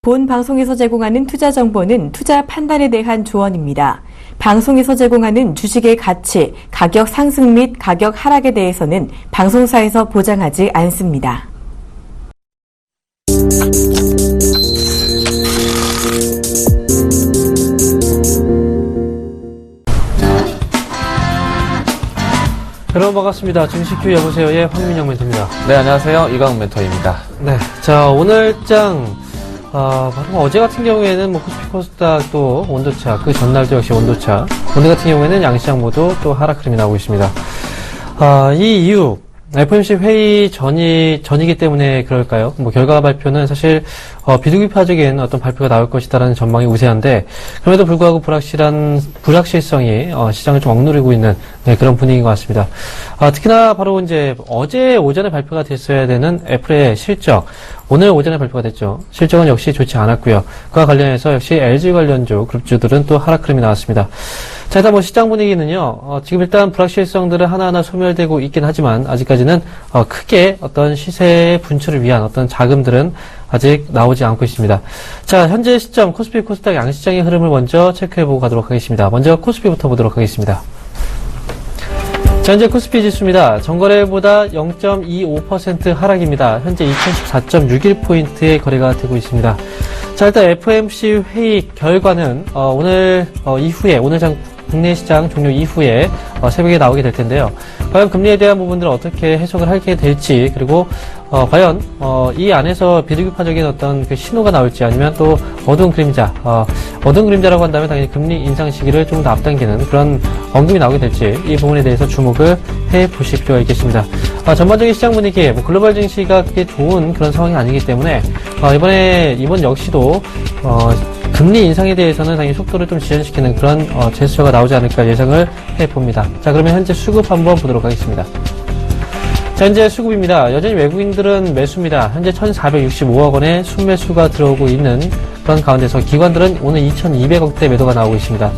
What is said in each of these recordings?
본 방송에서 제공하는 투자 정보는 투자 판단에 대한 조언입니다. 방송에서 제공하는 주식의 가치, 가격 상승 및 가격 하락에 대해서는 방송사에서 보장하지 않습니다. 여러분 반갑습니다. 증시큐 여보세요의 황민영 멘토입니다. 네, 안녕하세요. 이광훈 멘토입니다. 네, 자 오늘장 바로 어제 같은 경우에는 코스피 코스닥 또 온도차, 그 전날도 역시 온도차. 오늘 같은 경우에는 양시장 모두 또 하락 흐름이 나오고 있습니다. 이 이유 FOMC 회의 전이기 때문에 그럴까요? 결과 발표는 사실 비둘기파적인 어떤 발표가 나올 것이다라는 전망이 우세한데, 그럼에도 불구하고 불확실성이 시장을 좀 억누르고 있는 그런 분위기인 것 같습니다. 특히나 바로 이제 어제 오전에 발표가 됐어야 되는 애플의 실적, 오늘 오전에 발표가 됐죠. 실적은 역시 좋지 않았고요. 그와 관련해서 역시 LG 관련주 그룹주들은 또 하락 흐름이 나왔습니다. 자, 일단 시장 분위기는요, 지금 일단 불확실성들은 하나하나 소멸되고 있긴 하지만, 아직까지는, 크게 어떤 시세의 분출을 위한 어떤 자금들은 아직 나오지 않고 있습니다. 자, 현재 시점, 코스피, 코스닥 양시장의 흐름을 먼저 체크해보고 가도록 하겠습니다. 먼저 코스피부터 보도록 하겠습니다. 자, 현재 코스피 지수입니다. 전거래보다 0.25% 하락입니다. 현재 2014.61포인트의 거래가 되고 있습니다. 자, 일단 FOMC 회의 결과는, 오늘 국내 시장 종료 이후에 새벽에 나오게 될 텐데요. 과연 금리에 대한 부분들을 어떻게 해석을 하게 될지, 그리고 과연 이 안에서 비둘기파적인 어떤 그 신호가 나올지, 아니면 또 어두운 그림자라고 한다면 당연히 금리 인상 시기를 좀 더 앞당기는 그런 언급이 나오게 될지, 이 부분에 대해서 주목을 해 보실 필요가 있겠습니다. 전반적인 시장 분위기, 글로벌 증시가 그렇게 좋은 그런 상황이 아니기 때문에 이번 역시도 금리 인상에 대해서는 당연히 속도를 좀 지연시키는 그런 제스처가 나오지 않을까 예상을 해봅니다. 자, 그러면 현재 수급 한번 보도록 하겠습니다. 자, 현재 수급입니다. 여전히 외국인들은 매수입니다. 현재 1,465억 원의 순매수가 들어오고 있는 그런 가운데서 기관들은 오늘 2,200억대 매도가 나오고 있습니다.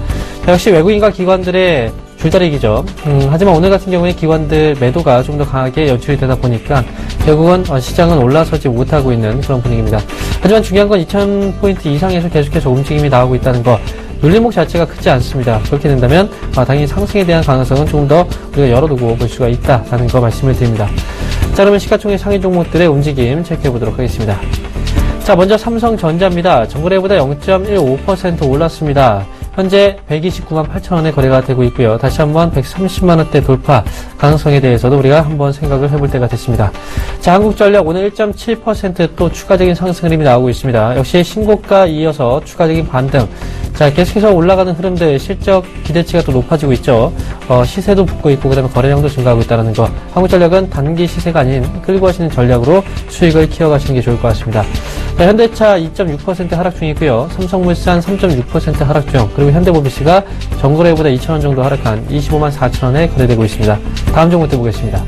자, 역시 외국인과 기관들의 줄다리기죠. 하지만 오늘 같은 경우에 기관들 매도가 좀 더 강하게 연출이 되다 보니까 결국은 시장은 올라서지 못하고 있는 그런 분위기입니다. 하지만 중요한 건 2,000포인트 이상에서 계속해서 움직임이 나오고 있다는 거, 눌림목 자체가 크지 않습니다. 그렇게 된다면 당연히 상승에 대한 가능성은 조금 더 우리가 열어두고 볼 수가 있다라는 거 말씀을 드립니다. 자, 그러면 시가총액 상위 종목들의 움직임 체크해 보도록 하겠습니다. 자, 먼저 삼성전자입니다. 전거래보다 0.15% 올랐습니다. 현재 129만 8천 원에 거래가 되고 있고요. 다시 한번 130만 원대 돌파 가능성에 대해서도 우리가 한번 생각을 해볼 때가 됐습니다. 자, 한국전력 오늘 1.7% 또 추가적인 상승 흐름이 나오고 있습니다. 역시 신고가 이어서 추가적인 반등. 자, 계속해서 올라가는 흐름들, 실적 기대치가 또 높아지고 있죠. 시세도 붙고 있고, 그 다음에 거래량도 증가하고 있다는 거. 한국전력은 단기 시세가 아닌 끌고 가시는 전략으로 수익을 키워가시는 게 좋을 것 같습니다. 자, 현대차 2.6% 하락 중이고요. 삼성물산 3.6% 하락 중. 그리고 현대모비스가 전거래보다 2,000원 정도 하락한 25만 4천 원에 거래되고 있습니다. 다음 종목들 보겠습니다.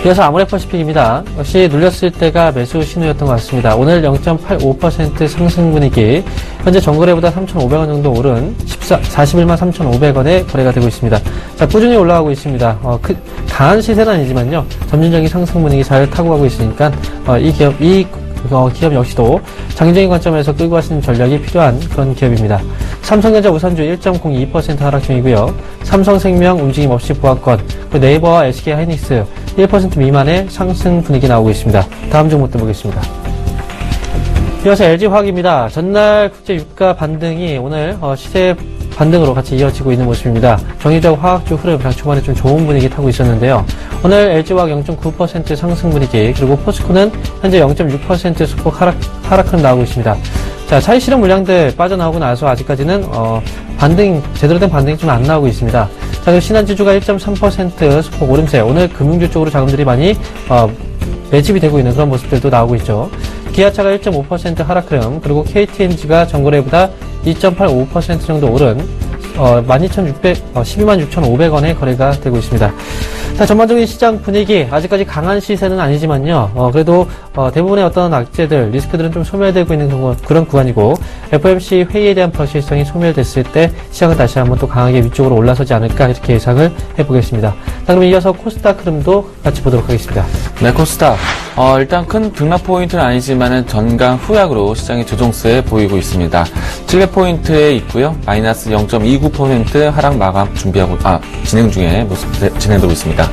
이어서 아모레퍼시픽입니다. 역시 눌렸을 때가 매수 신호였던 것 같습니다. 오늘 0.85% 상승 분위기, 현재 전거래보다 3,500원 정도 오른 41만 3,500원에 거래가 되고 있습니다. 자, 꾸준히 올라가고 있습니다. 강한 시세는 아니지만요, 점진적인 상승 분위기 잘 타고 가고 있으니까 이 기업 역시도 장기적인 관점에서 끌고 가시는 전략이 필요한 그런 기업입니다. 삼성전자 우선주 1.02% 하락 중이고요. 삼성생명 움직임 없이 보합권, 네이버와 SK하이닉스 1% 미만의 상승 분위기 나오고 있습니다. 다음 종목들 보겠습니다. 이어서 LG화학입니다. 전날 국제 유가 반등이 오늘 시세 반등으로 같이 이어지고 있는 모습입니다. 정의적 화학주 흐름, 초반에 좀 좋은 분위기 타고 있었는데요. 오늘 LG화학 0.9% 상승 분위기, 그리고 포스코는 현재 0.6% 소폭 하락 흐름 나오고 있습니다. 자, 차익 실현 물량들 빠져나오고 나서 아직까지는 제대로 된 반등이 좀 안 나오고 있습니다. 자, 그리고 신한지주가 1.3% 소폭 오름세, 오늘 금융주 쪽으로 자금들이 많이 매집이 되고 있는 그런 모습들도 나오고 있죠. 기아차가 1.5% 하락 흐름, 그리고 KTNG가 전거래보다 2.85% 정도 오른 12만 6,500원에 거래가 되고 있습니다. 자, 전반적인 시장 분위기, 아직까지 강한 시세는 아니지만요. 그래도 대부분의 어떤 악재들, 리스크들은 좀 소멸되고 있는 그런 구간이고, FOMC 회의에 대한 불확실성이 소멸됐을 때 시장은 다시 한번 또 강하게 위쪽으로 올라서지 않을까 이렇게 예상을 해보겠습니다. 자, 그럼 이어서 코스닥 흐름도 같이 보도록 하겠습니다. 네, 코스닥. 일단 큰 등락 포인트는 아니지만은 전강 후약으로 시장이 조정세 보이고 있습니다. 700포인트에 있고요. 마이너스 0.29% 하락 마감 진행 중에 진행되고 있습니다.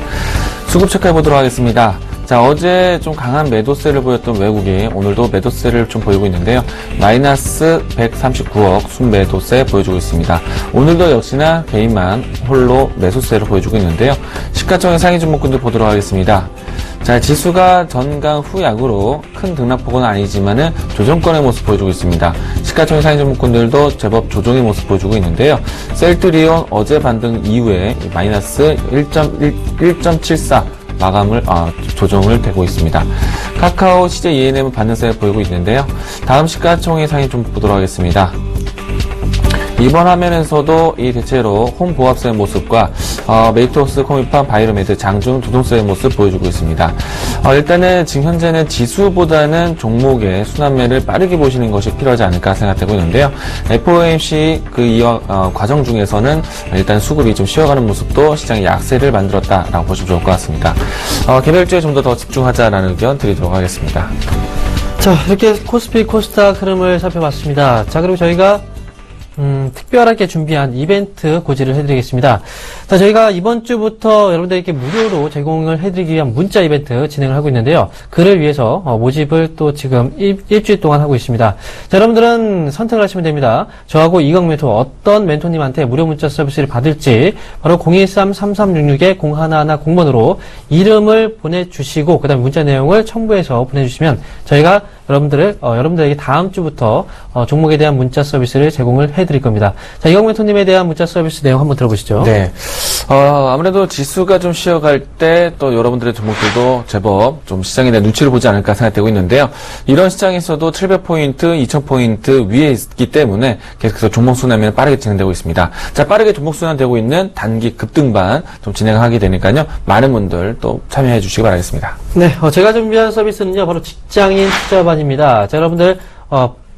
수급 체크해 보도록 하겠습니다. 자, 어제 좀 강한 매도세를 보였던 외국인, 오늘도 매도세를 좀 보이고 있는데요. 마이너스 139억 순매도세 보여주고 있습니다. 오늘도 역시나 개인만 홀로 매수세를 보여주고 있는데요. 시가총액 상위 종목군들 보도록 하겠습니다. 자, 지수가 전강 후약으로 큰 등락폭은 아니지만은 조정권의 모습 보여주고 있습니다. 시가총액 상위 종목군들도 제법 조정의 모습 보여주고 있는데요. 셀트리온 어제 반등 이후에 마이너스 1.74 조정을 되고 있습니다. 카카오, CJ ENM은 반등세를 보이고 있는데요. 다음 시가총액 상위 좀 보도록 하겠습니다. 이번 화면에서도 이 대체로 홈보합세의 모습과 메이트웍스, 코미팜, 바이로메드, 장중, 조동세의 모습 보여주고 있습니다. 일단은 지금 현재는 지수보다는 종목의 순환매를 빠르게 보시는 것이 필요하지 않을까 생각되고 있는데요. FOMC 과정 중에서는 일단 수급이 좀 쉬어가는 모습도 시장의 약세를 만들었다라고 보시면 좋을 것 같습니다. 개별주에 좀 더 집중하자라는 의견 드리도록 하겠습니다. 자, 이렇게 코스피, 코스닥 흐름을 살펴봤습니다. 자, 그리고 저희가 특별하게 준비한 이벤트 고지를 해드리겠습니다. 자, 저희가 이번 주부터 여러분들에게 무료로 제공을 해드리기 위한 문자 이벤트 진행을 하고 있는데요. 그를 위해서 모집을 또 지금 일주일 동안 하고 있습니다. 자, 여러분들은 선택을 하시면 됩니다. 저하고 이강 멘토 어떤 멘토님한테 무료 문자 서비스를 받을지 바로 013-3366-0110번으로 이름을 보내주시고 그 다음에 문자 내용을 첨부해서 보내주시면 저희가 여러분들에게 다음 주부터 종목에 대한 문자 서비스를 제공을 해드릴 겁니다. 자, 이강 멘토님에 대한 문자 서비스 내용 한번 들어보시죠. 네. 아무래도 지수가 좀 쉬어갈 때 또 여러분들의 종목들도 제법 좀 시장에 대한 눈치를 보지 않을까 생각되고 있는데요. 이런 시장에서도 700포인트, 2000포인트 위에 있기 때문에 계속해서 종목 순환매는 빠르게 진행되고 있습니다. 자, 빠르게 종목 순환되고 있는 단기 급등반 좀 진행하게 되니까요. 많은 분들 또 참여해 주시기 바라겠습니다. 네, 제가 준비한 서비스는요, 바로 직장인 투자반입니다. 자, 여러분들,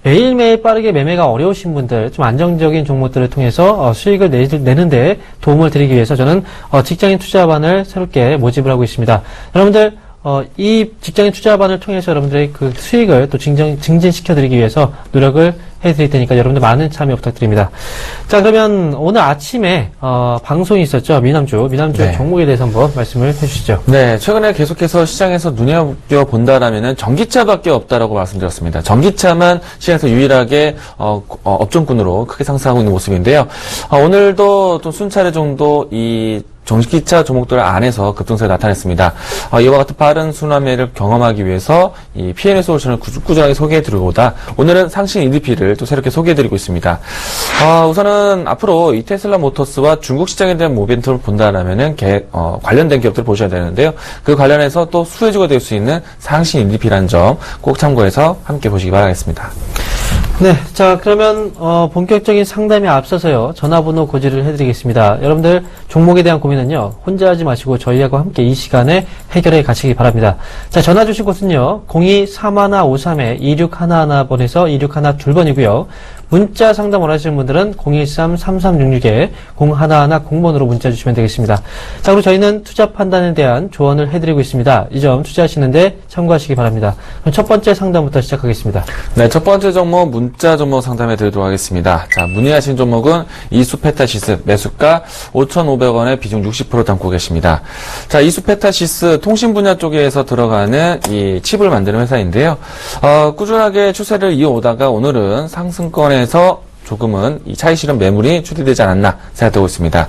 매일매일 빠르게 매매가 어려우신 분들, 좀 안정적인 종목들을 통해서 수익을 내는데 도움을 드리기 위해서 저는 직장인 투자반을 새롭게 모집을 하고 있습니다. 여러분들, 이 직장인 투자반을 통해서 여러분들의 그 수익을 또 증진시켜드리기 위해서 노력을 해드릴 테니까 여러분들 많은 참여 부탁드립니다. 자, 그러면 오늘 아침에 방송이 있었죠. 미남주 네. 종목에 대해서 한번 말씀을 해주시죠. 네, 최근에 계속해서 시장에서 눈여겨본다라면은 전기차밖에 없다라고 말씀드렸습니다. 전기차만 시장에서 유일하게 업종군으로 크게 상승하고 있는 모습인데요. 오늘도 또 순차례 정도 이 전기차 종목들 안에서 급등세가 나타났습니다. 이와 같은 빠른 순환매를 경험하기 위해서 이 P&L 솔루션을 꾸준하게 소개해드리고 오다 오늘은 상신 EDP를 또 새롭게 소개해드리고 있습니다. 우선은 앞으로 이 테슬라 모터스와 중국 시장에 대한 모멘텀을 본다라면은 관련된 기업들을 보셔야 되는데요. 그 관련해서 또 수혜주가 될 수 있는 상신 EDP라는 점 꼭 참고해서 함께 보시기 바라겠습니다. 네, 자, 그러면 본격적인 상담에 앞서서요, 전화번호 고지를 해드리겠습니다. 여러분들 종목에 대한 고민은요, 혼자 하지 마시고 저희하고 함께 이 시간에 해결해 가시기 바랍니다. 자, 전화 주실 곳은요, 02-3153-2611번에서 2612번이고요. 문자 상담 원하시는 분들은 013-3366-0110번으로 문자 주시면 되겠습니다. 자, 그리고 저희는 투자 판단에 대한 조언을 해드리고 있습니다. 이 점 투자하시는데 참고하시기 바랍니다. 그럼 첫 번째 상담부터 시작하겠습니다. 네, 첫 번째 종목 문자 종목 상담해 드리도록 하겠습니다. 자, 문의하신 종목은 이수페타시스 매수가 5,500원에 비중 60% 담고 계십니다. 자, 이수페타시스 통신 분야 쪽에서 들어가는 이 칩을 만드는 회사인데요. 꾸준하게 추세를 이어오다가 오늘은 상승권에서 조금은 이 차익 실현 매물이 추대되지 않았나 생각되고 있습니다.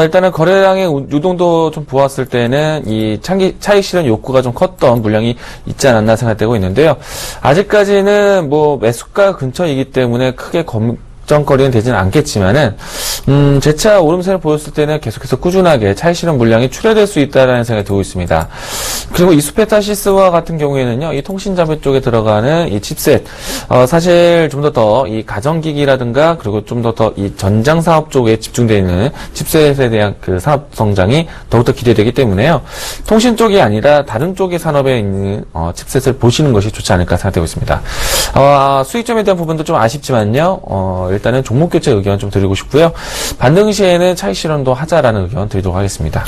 일단은 거래량의 유동도 좀 보았을 때는 이 차익 실현 욕구가 좀 컸던 물량이 있지 않았나 생각되고 있는데요. 아직까지는 뭐 매수가 근처이기 때문에 크게 걱정거리는 되지는 않겠지만은, 재차 오름세를 보였을 때는 계속해서 꾸준하게 차익 실현 물량이 출회될 수 있다라는 생각이 들고 있습니다. 그리고 이 수페타시스와 같은 경우에는요, 이 통신자부 쪽에 들어가는 이 칩셋, 사실 좀 더 이 가정기기라든가, 그리고 좀 더 이 전장 사업 쪽에 집중되어 있는 칩셋에 대한 그 사업 성장이 더욱더 기대되기 때문에요. 통신 쪽이 아니라 다른 쪽의 산업에 있는 칩셋을 보시는 것이 좋지 않을까 생각되고 있습니다. 수익점에 대한 부분도 좀 아쉽지만요. 일단은 종목 교체 의견 좀 드리고 싶고요. 반등 시에는 차익 실현도 하자라는 의견 드리도록 하겠습니다.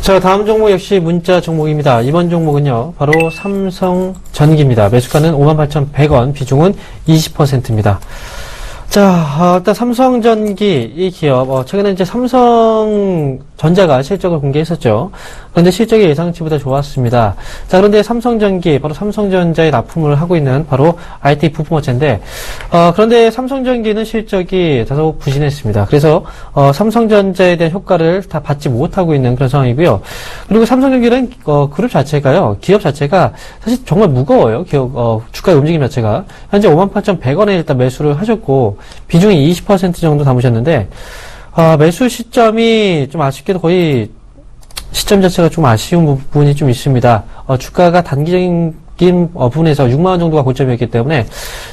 자, 다음 종목 역시 문자 종목입니다. 이번 종목은요, 바로 삼성전기입니다. 매수가는 58,100원, 비중은 20%입니다. 자, 일단 삼성전기 이 기업, 최근에 이제 삼성전자가 실적을 공개했었죠. 그런데 실적이 예상치보다 좋았습니다. 자, 그런데 삼성전기, 바로 삼성전자에 납품을 하고 있는 바로 IT 부품업체인데, 그런데 삼성전기는 실적이 다소 부진했습니다. 그래서, 삼성전자에 대한 효과를 다 받지 못하고 있는 그런 상황이고요. 그리고 삼성전기는, 그룹 자체가요, 기업 자체가 사실 정말 무거워요. 기업, 주가의 움직임 자체가. 현재 58,100원에 일단 매수를 하셨고, 비중이 20% 정도 담으셨는데, 매수 시점이 좀 아쉽게도 거의 시점 자체가 좀 아쉬운 부분이 좀 있습니다. 주가가 단기적인 부분에서 6만원 정도가 고점이었기 때문에,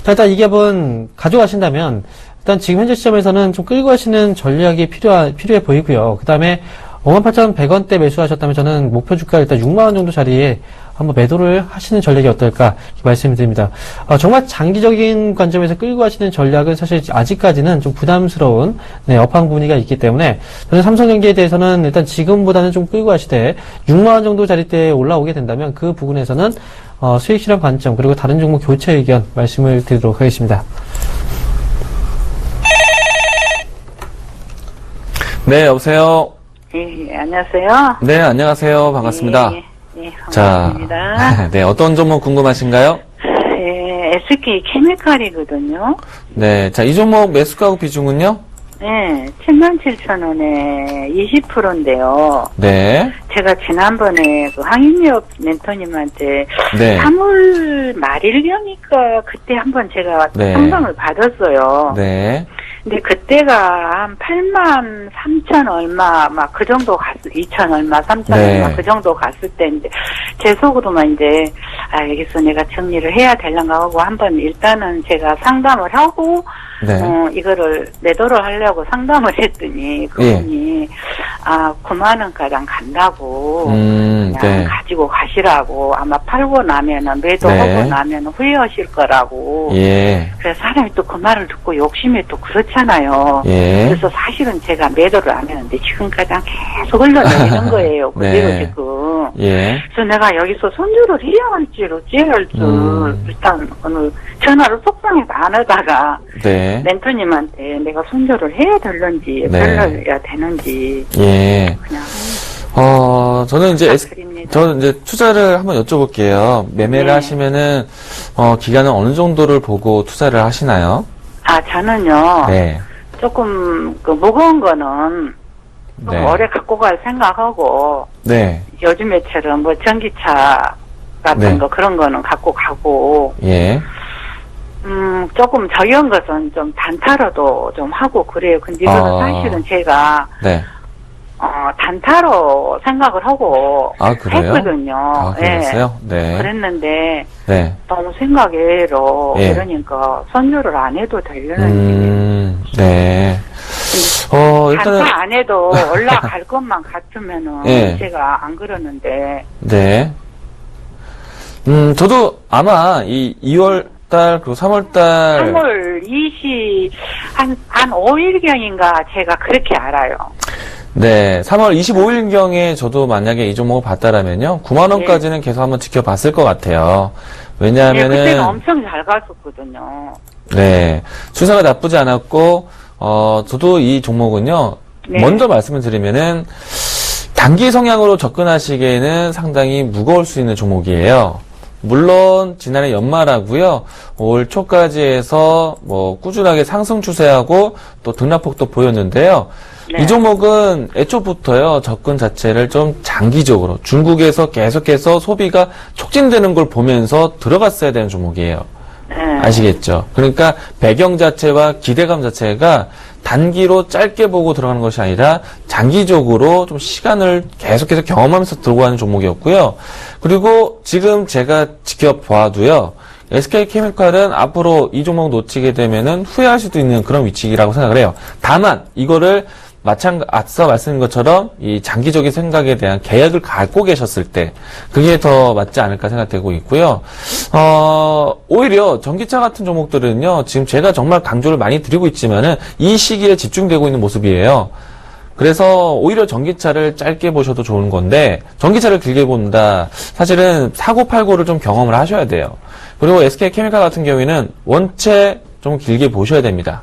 일단 이 기업은 가져가신다면, 일단 지금 현재 시점에서는 좀 끌고 가시는 전략이 필요해 보이고요. 그 다음에 58,100원대 매수하셨다면 저는 목표 주가 일단 6만원 정도 자리에 한번 매도를 하시는 전략이 어떨까 말씀드립니다. 정말 장기적인 관점에서 끌고 가시는 전략은 사실 아직까지는 좀 부담스러운 업황 분위기가 있기 때문에 저는 삼성전기에 대해서는 일단 지금보다는 좀 끌고 가시되 6만원 정도 자리대에 올라오게 된다면 그 부분에서는 수익 실현 관점 그리고 다른 종목 교체 의견 말씀을 드리도록 하겠습니다. 네, 여보세요. 예, 안녕하세요. 네, 안녕하세요. 반갑습니다. 예, 반갑습니다. 자, 네, 어떤 종목 궁금하신가요? 예, SK 케미칼이거든요. 네, 자, 이 종목 매수가하고 비중은요? 네, 77,000원에 20%인데요. 네, 제가 지난번에 그 항인유업 멘토님한테 네. 3월 말일경이니까 그때 한번 제가 네. 상담을 받았어요. 네, 근데 그때가 한 83,000 얼마, 막 그 정도 2,000 얼마, 3,000 네. 얼마 그 정도 갔을 때 이제 제 속으로만 이제 여기서 내가 정리를 해야 되려고 하고 한번 일단은 제가 상담을 하고 네. 이거를 매도를 하려고 상담을 했더니 그분이 9만 원가량 간다고 그냥 네. 가지고 가시라고 아마 팔고 나면은 매도하고 네. 나면 후회하실 거라고. 예, 그래서 사람이 또 그 말을 듣고 욕심이 또 그렇잖아요. 예. 그래서 사실은 제가 매도를 안 했는데 지금까지 계속 흘러내리는 거예요. 그대로 네. 지금. 예. 그래서 내가 여기서 손주를 해야 할지 어찌해야 할지 일단 오늘 전화를 속상해서 안 하다가 네. 멘토님한테 내가 손주를 해야 될런지 네. 별로야 되는지 예. 그냥 저는 이제 드립니다. 저는 이제 투자를 한번 여쭤볼게요. 매매를 네. 하시면은 기간은 어느 정도를 보고 투자를 하시나요? 저는요. 네. 조금 그 무거운 거는 좀 네. 오래 갖고 갈 생각하고 네. 요즘에처럼 뭐 전기차 같은 네. 거 그런 거는 갖고 가고 예. 조금 적은 것은 좀 단타로도 좀 하고 그래요. 근데 이거는 사실은 제가 네. 단타로 생각을 하고 그래요? 했거든요. 그랬어요? 네. 그랬는데 네. 너무 생각외로 예. 그러니까 선율을 안 해도 되려는지 네. 일단은 단타 안 해도 올라갈 것만 같으면은 예. 제가 안 그러는데 네. 저도 아마 이 2월 달 그리고 3월 달 3월 한 5일경인가 제가 그렇게 알아요. 네, 3월 25일경에 저도 만약에 이 종목을 봤다라면요, 9만원까지는 계속 한번 지켜봤을 것 같아요. 왜냐하면은, 그때는 엄청 잘 갔었거든요. 네, 추세가 나쁘지 않았고, 저도 이 종목은요, 네. 먼저 말씀을 드리면은, 단기 성향으로 접근하시기에는 상당히 무거울 수 있는 종목이에요. 물론 지난해 연말하고요, 올 초까지 해서 뭐 꾸준하게 상승 추세하고 또 등락폭도 보였는데요. 네. 이 종목은 애초부터요, 접근 자체를 좀 장기적으로 중국에서 계속해서 소비가 촉진되는 걸 보면서 들어갔어야 되는 종목이에요. 아시겠죠? 그러니까 배경 자체와 기대감 자체가 단기로 짧게 보고 들어가는 것이 아니라 장기적으로 좀 시간을 계속해서 경험하면서 들고 가는 종목이었고요. 그리고 지금 제가 지켜봐도요. SK케미칼은 앞으로 이 종목 놓치게 되면은 후회할 수도 있는 그런 위치라고 생각을 해요. 다만 이거를 앞서 말씀드린 것처럼 이 장기적인 생각에 대한 계획을 갖고 계셨을 때 그게 더 맞지 않을까 생각되고 있고요. 오히려 전기차 같은 종목들은요. 지금 제가 정말 강조를 많이 드리고 있지만은 이 시기에 집중되고 있는 모습이에요. 그래서 오히려 전기차를 짧게 보셔도 좋은 건데 전기차를 길게 본다. 사실은 사고팔고를 좀 경험을 하셔야 돼요. 그리고 SK케미칼 같은 경우에는 원체 좀 길게 보셔야 됩니다.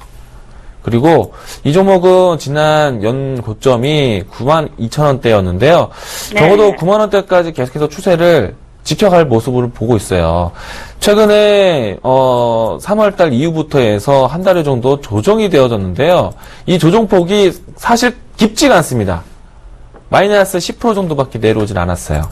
그리고 이 종목은 지난 연 고점이 92,000원대였는데요. 네. 적어도 9만원대까지 계속해서 추세를 지켜갈 모습을 보고 있어요. 최근에 3월달 이후부터 해서 한 달 정도 조정이 되어졌는데요. 이 조정폭이 사실 깊지가 않습니다. 마이너스 10% 정도밖에 내려오질 않았어요.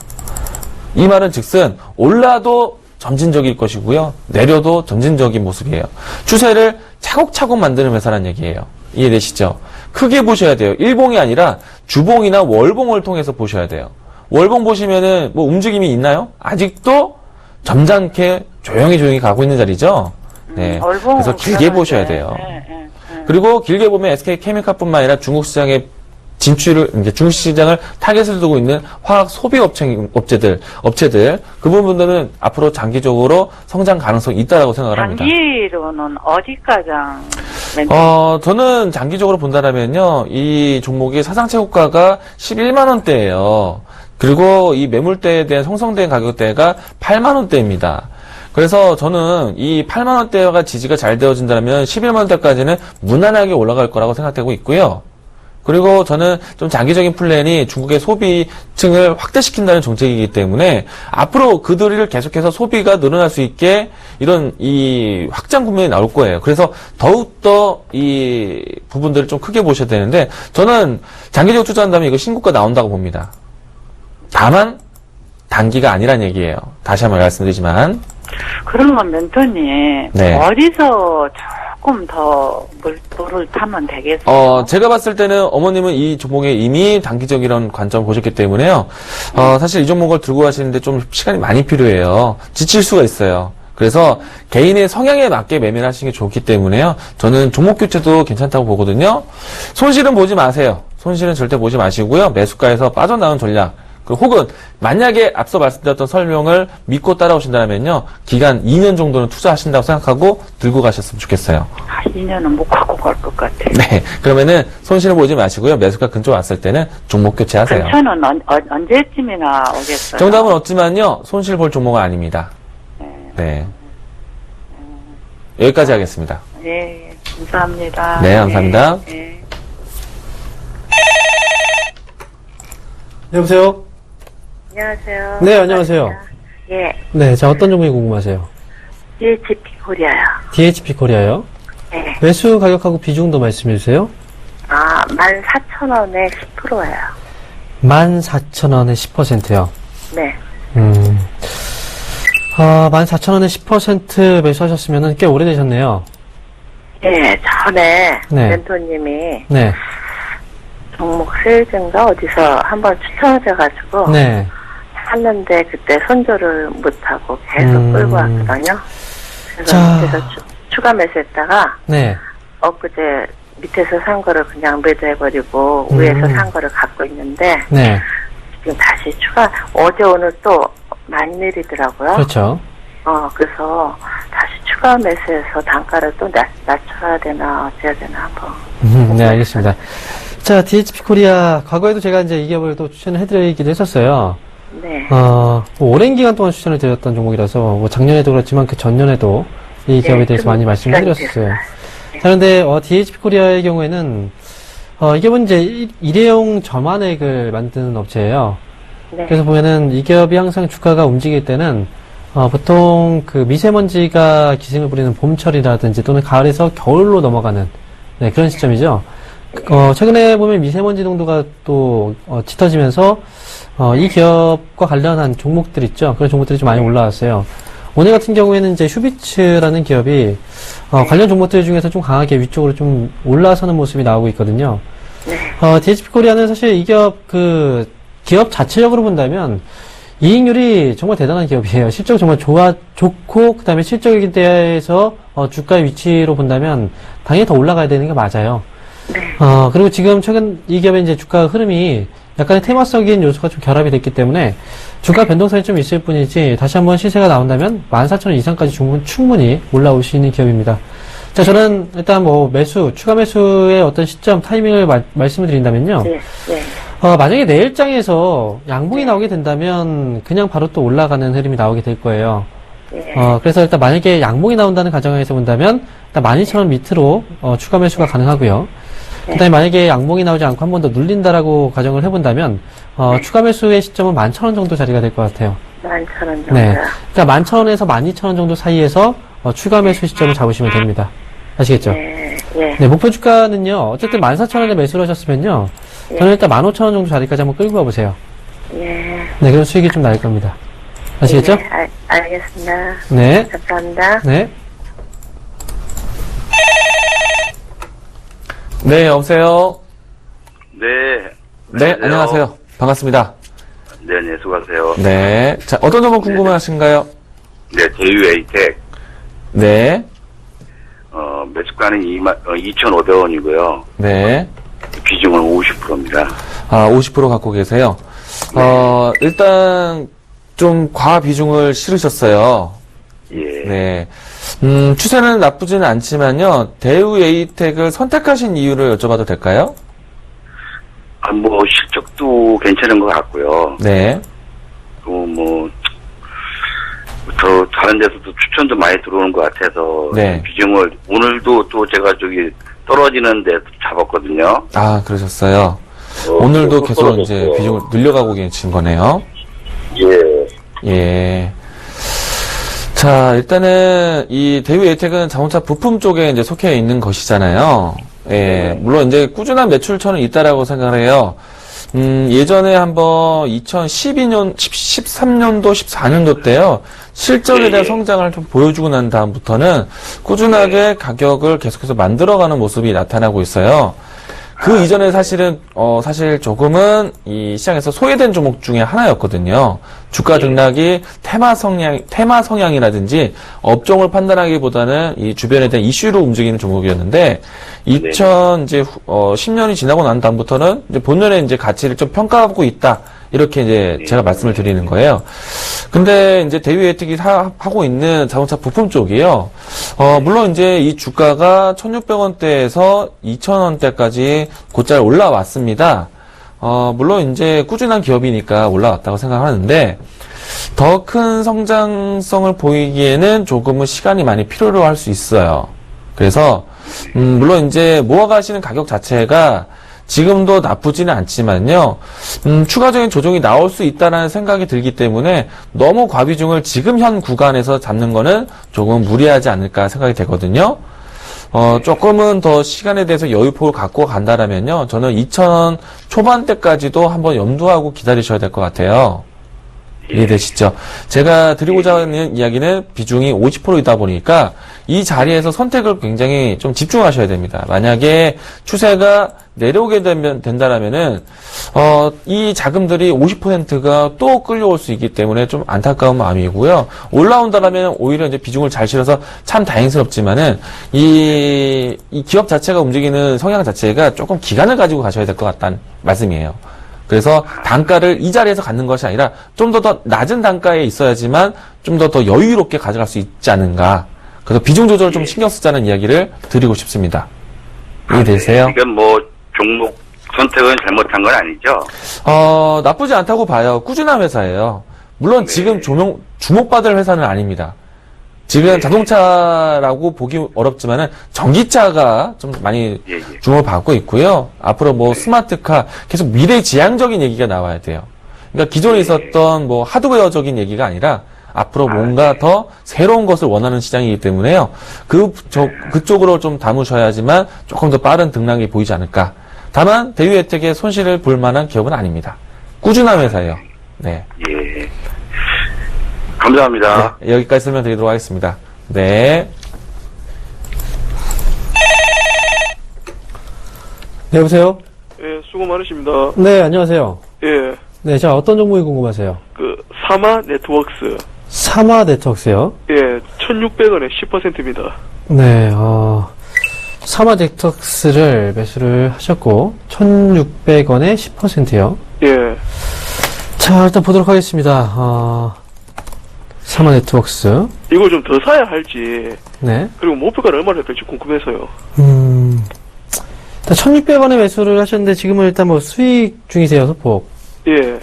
이 말은 즉슨 올라도 점진적일 것이고요. 내려도 점진적인 모습이에요. 추세를 차곡차곡 만드는 회사란 얘기예요. 이해되시죠? 크게 보셔야 돼요. 일봉이 아니라 주봉이나 월봉을 통해서 보셔야 돼요. 월봉 보시면은 뭐 움직임이 있나요? 아직도 점잖게 조용히 가고 있는 자리죠? 네. 그래서 길게 보셔야 돼요. 그리고 길게 보면 SK케미칼뿐만 아니라 중국 시장에 이제 중국 시장을 타겟을 두고 있는 화학 소비 업체들, 그 부분들은 앞으로 장기적으로 성장 가능성이 있다라고 생각을 합니다. 장기로는 어디까지? 저는 장기적으로 본다라면요, 이 종목이 사상 최고가가 11만원대예요. 그리고 이 매물대에 대한 형성된 가격대가 8만원대입니다. 그래서 저는 이 8만원대가 지지가 잘 되어진다면 11만원대까지는 무난하게 올라갈 거라고 생각되고 있고요. 그리고 저는 좀 장기적인 플랜이 중국의 소비층을 확대시킨다는 정책이기 때문에 앞으로 그들을 계속해서 소비가 늘어날 수 있게 이런 이 확장 국면이 나올 거예요. 그래서 더욱더 이 부분들을 좀 크게 보셔야 되는데 저는 장기적으로 투자한다면 이거 신고가 나온다고 봅니다. 다만 단기가 아니란 얘기예요. 다시 한번 말씀드리지만. 그러면 멘토님 네. 어디서 조금 더 물을 타면 되겠어요? 제가 봤을 때는 어머님은 이 종목에 이미 단기적이라는 관점을 보셨기 때문에요. 사실 이 종목을 들고 가시는데 좀 시간이 많이 필요해요. 지칠 수가 있어요. 그래서 개인의 성향에 맞게 매매를 하시는 게 좋기 때문에요. 저는 종목 교체도 괜찮다고 보거든요. 손실은 보지 마세요. 손실은 절대 보지 마시고요. 매수가에서 빠져나온 전략. 혹은 만약에 앞서 말씀드렸던 설명을 믿고 따라오신다면요. 기간 2년 정도는 투자하신다고 생각하고 들고 가셨으면 좋겠어요. 2년은 못 갖고 갈 것 같아요. 네. 그러면은 손실을 보지 마시고요. 매수가 근처 왔을 때는 종목 교체하세요. 근처는 언제쯤이나 오겠어요? 정답은 없지만요. 손실 볼 종목은 아닙니다. 네. 여기까지 하겠습니다. 네, 감사합니다. 네, 감사합니다. 네. 여보세요? 안녕하세요. 네, 안녕하세요. 예, 네, 자, 어떤 종목이 궁금하세요? DHP 코리아요. DHP 코리아요? 네. 매수 가격하고 비중도 말씀해 주세요. 14,000원에 10%예요. 14,000원에 10%요. 네. 14,000원에 10% 매수하셨으면 꽤 오래되셨네요. 예, 전에 네. 멘토님이 네. 종목 세일즈인가 어디서 한번 추천하셔가지고 네. 샀는데 그때 손절을 못하고 계속 끌고 왔거든요. 그래서 자. 밑에서 추가 매수했다가 네. 엊그제 밑에서 산 거를 그냥 매도해버리고 위에서 산 거를 갖고 있는데 네. 지금 다시 어제 오늘 또 많이 내리더라고요. 그렇죠. 그래서 다시 추가 매수해서 단가를 또 낮춰야 되나 어찌해야 되나 한번. 네, 알겠습니다. 자, DHP 코리아, 과거에도 제가 이제 이 기업을 또 추천을 해드리기도 했었어요. 네. 뭐 오랜 기간 동안 추천을 드렸던 종목이라서, 뭐 작년에도 그렇지만 그 전년에도 이 기업에 대해서 많이 말씀을 해드렸었어요. 자, 그런데, DHP 코리아의 경우에는, 이 기업은 이제 일회용 점화액을 만드는 업체예요. 네. 그래서 보면은 이 기업이 항상 주가가 움직일 때는, 보통 그 미세먼지가 기승을 부리는 봄철이라든지 또는 가을에서 겨울로 넘어가는, 네, 그런 시점이죠. 최근에 보면 미세먼지 농도가 또, 짙어지면서, 이 기업과 관련한 종목들 있죠. 그런 종목들이 좀 많이 올라왔어요. 오늘 같은 경우에는 이제 슈비츠라는 기업이 관련 종목들 중에서 좀 강하게 위쪽으로 좀 올라서는 모습이 나오고 있거든요. DHP 코리아는 사실 이 기업 자체적으로 본다면 이익률이 정말 대단한 기업이에요. 실적 정말 좋고, 그 다음에 실적에 대해서 주가의 위치로 본다면 당연히 더 올라가야 되는 게 맞아요. 그리고 지금 최근 이 기업의 이제 주가 흐름이 약간의 테마적인 요소가 좀 결합이 됐기 때문에 주가 변동성이 좀 있을 뿐이지 다시 한번 시세가 나온다면 14,000원 이상까지 충분히 올라올 수 있는 기업입니다. 자, 저는 일단 추가 매수의 어떤 시점, 타이밍을 말씀을 드린다면요. 만약에 내일장에서 양봉이 나오게 된다면 그냥 바로 또 올라가는 흐름이 나오게 될 거예요. 그래서 일단 만약에 양봉이 나온다는 가정에서 본다면 일단 12,000원 밑으로 추가 매수가 가능하고요. 그 다음에 만약에 양봉이 나오지 않고 한 번 더 눌린다라고 가정을 해본다면 추가 매수의 시점은 11,000원 정도 자리가 될 것 같아요. 11,000원 정도. 네. 그러니까 11,000원에서 12,000원 정도 사이에서 추가 매수 시점을 잡으시면 됩니다. 아시겠죠? 네, 목표 주가는요. 어쨌든 14,000원에 매수를 하셨으면요. 저는 일단 15,000원 정도 자리까지 한번 끌고 와보세요. 네, 그럼 수익이 좀 날 겁니다. 아시겠죠? 네, 알겠습니다. 네. 감사합니다. 네. 네, 여보세요? 네. 네, 안녕하세요. 반갑습니다. 네, 수고하세요. 네. 자, 어떤 점은 궁금하신가요? 네, 대유에이텍. 네. 매수가는 2,500원이고요. 네. 비중은 50%입니다. 50% 갖고 계세요. 일단, 좀 과비중을 실으셨어요. 예. 네. 추세는 나쁘지는 않지만요. 대우에이텍을 선택하신 이유를 여쭤봐도 될까요? 실적도 괜찮은 것 같고요. 네. 또 더 다른 데서도 추천도 많이 들어오는 것 같아서. 네. 비중을, 오늘도 또 제가 떨어지는 데 잡았거든요. 그러셨어요. 오늘도 계속 이제 비중을 늘려가고 계신 거네요. 예. 예. 자, 일단은 이 대우에이텍은 자동차 부품 쪽에 이제 속해 있는 것이잖아요. 예. 물론 이제 꾸준한 매출처는 있다라고 생각을 해요. 예전에 한번 2012년, 13년도, 14년도 때요. 실적에 대한 성장을 좀 보여주고 난 다음부터는 꾸준하게 가격을 계속해서 만들어가는 모습이 나타나고 있어요. 그 이전에 사실 조금은 이 시장에서 소외된 종목 중에 하나였거든요. 주가 등락이 테마 성향이라든지 업종을 판단하기보다는 이 주변에 대한 이슈로 움직이는 종목이었는데, 10년이 지나고 난 다음부터는 이제 본연의 이제 가치를 좀 평가하고 있다. 이렇게 이제 제가 말씀을 드리는 거예요. 근데 이제 대우에이텍이 하고 있는 자동차 부품 쪽이요. 물론 이제 이 주가가 1,600원대에서 2,000원대까지 곧잘 올라왔습니다. 물론 이제 꾸준한 기업이니까 올라왔다고 생각하는데, 더 큰 성장성을 보이기에는 조금은 시간이 많이 필요로 할 수 있어요. 그래서, 물론 이제 모아가시는 가격 자체가 지금도 나쁘지는 않지만요. 추가적인 조정이 나올 수 있다는 생각이 들기 때문에 너무 과비중을 지금 현 구간에서 잡는 거는 조금 무리하지 않을까 생각이 되거든요. 조금은 더 시간에 대해서 여유폭을 갖고 간다라면요. 저는 2,000원 초반대까지도 한번 염두하고 기다리셔야 될 것 같아요. 이해되시죠? 제가 드리고자 하는 이야기는 비중이 50%이다 보니까 이 자리에서 선택을 굉장히 좀 집중하셔야 됩니다. 만약에 추세가 내려오게 된다라면은, 이 자금들이 50%가 또 끌려올 수 있기 때문에 좀 안타까운 마음이고요. 올라온다라면 오히려 이제 비중을 잘 실어서 참 다행스럽지만은, 이 기업 자체가 움직이는 성향 자체가 조금 기간을 가지고 가셔야 될 것 같다는 말씀이에요. 그래서 단가를 이 자리에서 갖는 것이 아니라 좀 더 낮은 단가에 있어야지만 좀 더 여유롭게 가져갈 수 있지 않은가. 그래서 비중 조절을 좀 신경 쓰자는 이야기를 드리고 싶습니다. 이해되세요? 지금 종목 선택은 잘못한 건 아니죠? 나쁘지 않다고 봐요. 꾸준한 회사예요. 물론 지금 주목받을 회사는 아닙니다. 지금 자동차라고 보기 어렵지만은 전기차가 좀 많이 주목을 받고 있고요. 앞으로 스마트카 계속 미래지향적인 얘기가 나와야 돼요. 그러니까 기존에 있었던 하드웨어적인 얘기가 아니라 앞으로 뭔가 더 새로운 것을 원하는 시장이기 때문에요. 그쪽으로 좀 담으셔야지만 조금 더 빠른 등락이 보이지 않을까. 다만 대우에이텍의 손실을 볼 만한 기업은 아닙니다. 꾸준한 회사예요. 네. 예. 감사합니다. 네, 여기까지 설명드리도록 하겠습니다. 네. 네, 여보세요? 예, 수고 많으십니다. 네, 안녕하세요. 예, 네, 자, 어떤 정보가 궁금하세요? 사마 네트워크스. 사마 네트워크스요? 예, 1,600원에 10%입니다. 네, 사마 네트워크스를 매수를 하셨고, 1,600원에 10%요. 예, 자, 일단 보도록 하겠습니다. 사마 네트워크스. 이걸 좀 더 사야 할지, 네. 그리고 목표가를 얼마나 될지 궁금해서요. 일단 1,600원에 매수를 하셨는데, 지금은 일단 뭐 수익 중이세요, 소폭. 예,